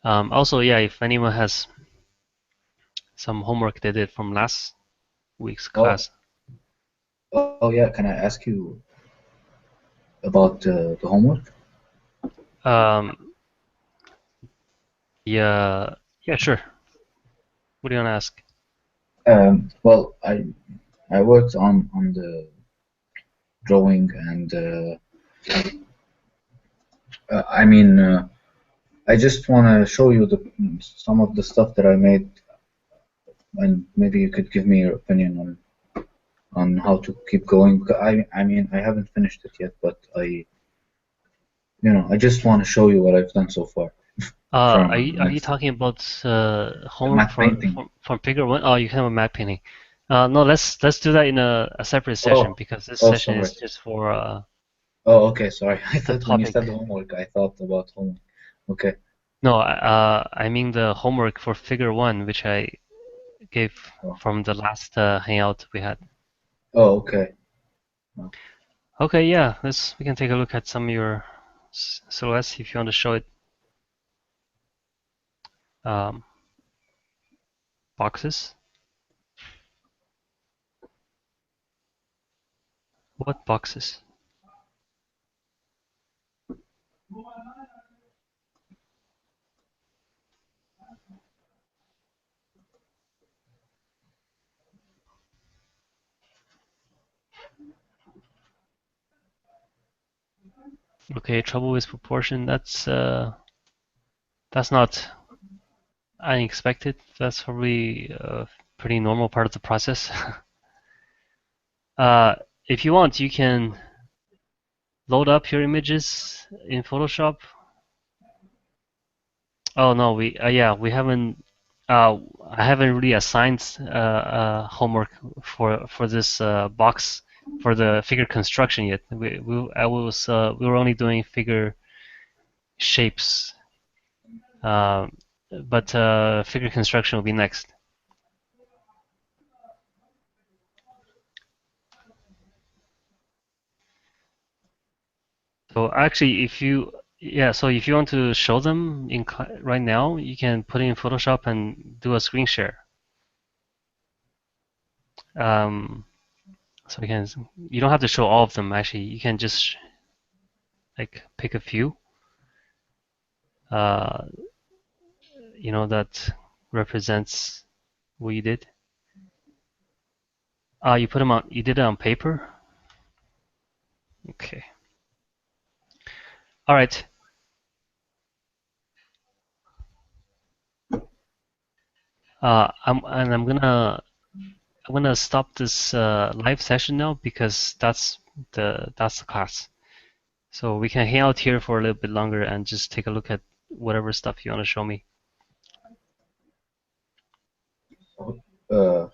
Speaker 1: Also, yeah, if anyone has some homework they did from last week's
Speaker 2: Oh,
Speaker 1: class.
Speaker 2: oh yeah. Can I ask you about the homework?
Speaker 1: Um, yeah, yeah, sure. What do you want to ask?
Speaker 2: Well, I worked on the drawing and I mean I just want to show you the some of the stuff that I made, and maybe you could give me your opinion on how to keep going. I mean I haven't finished it yet, but I just want to show you what I've done so far from
Speaker 1: Are you
Speaker 2: math,
Speaker 1: talking about
Speaker 2: the
Speaker 1: homework
Speaker 2: math painting.
Speaker 1: from figure one? Oh, you have a map painting. No, let's do that in a separate session
Speaker 2: Oh,
Speaker 1: because this
Speaker 2: oh,
Speaker 1: session
Speaker 2: sorry.
Speaker 1: is just for
Speaker 2: Oh, okay, sorry. I
Speaker 1: the
Speaker 2: thought when you
Speaker 1: topic.
Speaker 2: said homework, I thought about homework. Okay.
Speaker 1: No, I mean the homework for figure one, which I gave
Speaker 2: Oh,
Speaker 1: from the last hangout we had.
Speaker 2: oh okay. Oh,
Speaker 1: Okay, yeah, let's we can take a look at some of your silhouettes if you want to show it. Um, boxes. What boxes? Okay, trouble with proportion. That's not unexpected. That's probably a pretty normal part of the process. Uh, if you want, you can load up your images in Photoshop. Oh no, we haven't. I haven't really assigned homework for this box for the figure construction yet. We were only doing figure shapes, um, but figure construction will be next. So actually, so if you want to show them right now, you can put it in Photoshop and do a screen share. Um, so you don't have to show all of them actually. You can just like pick a few, uh, that represents what you did. You did it on paper? Okay. All right. I'm gonna stop this live session now because that's the class. So we can hang out here for a little bit longer and just take a look at whatever stuff you want to show me.
Speaker 2: Uh,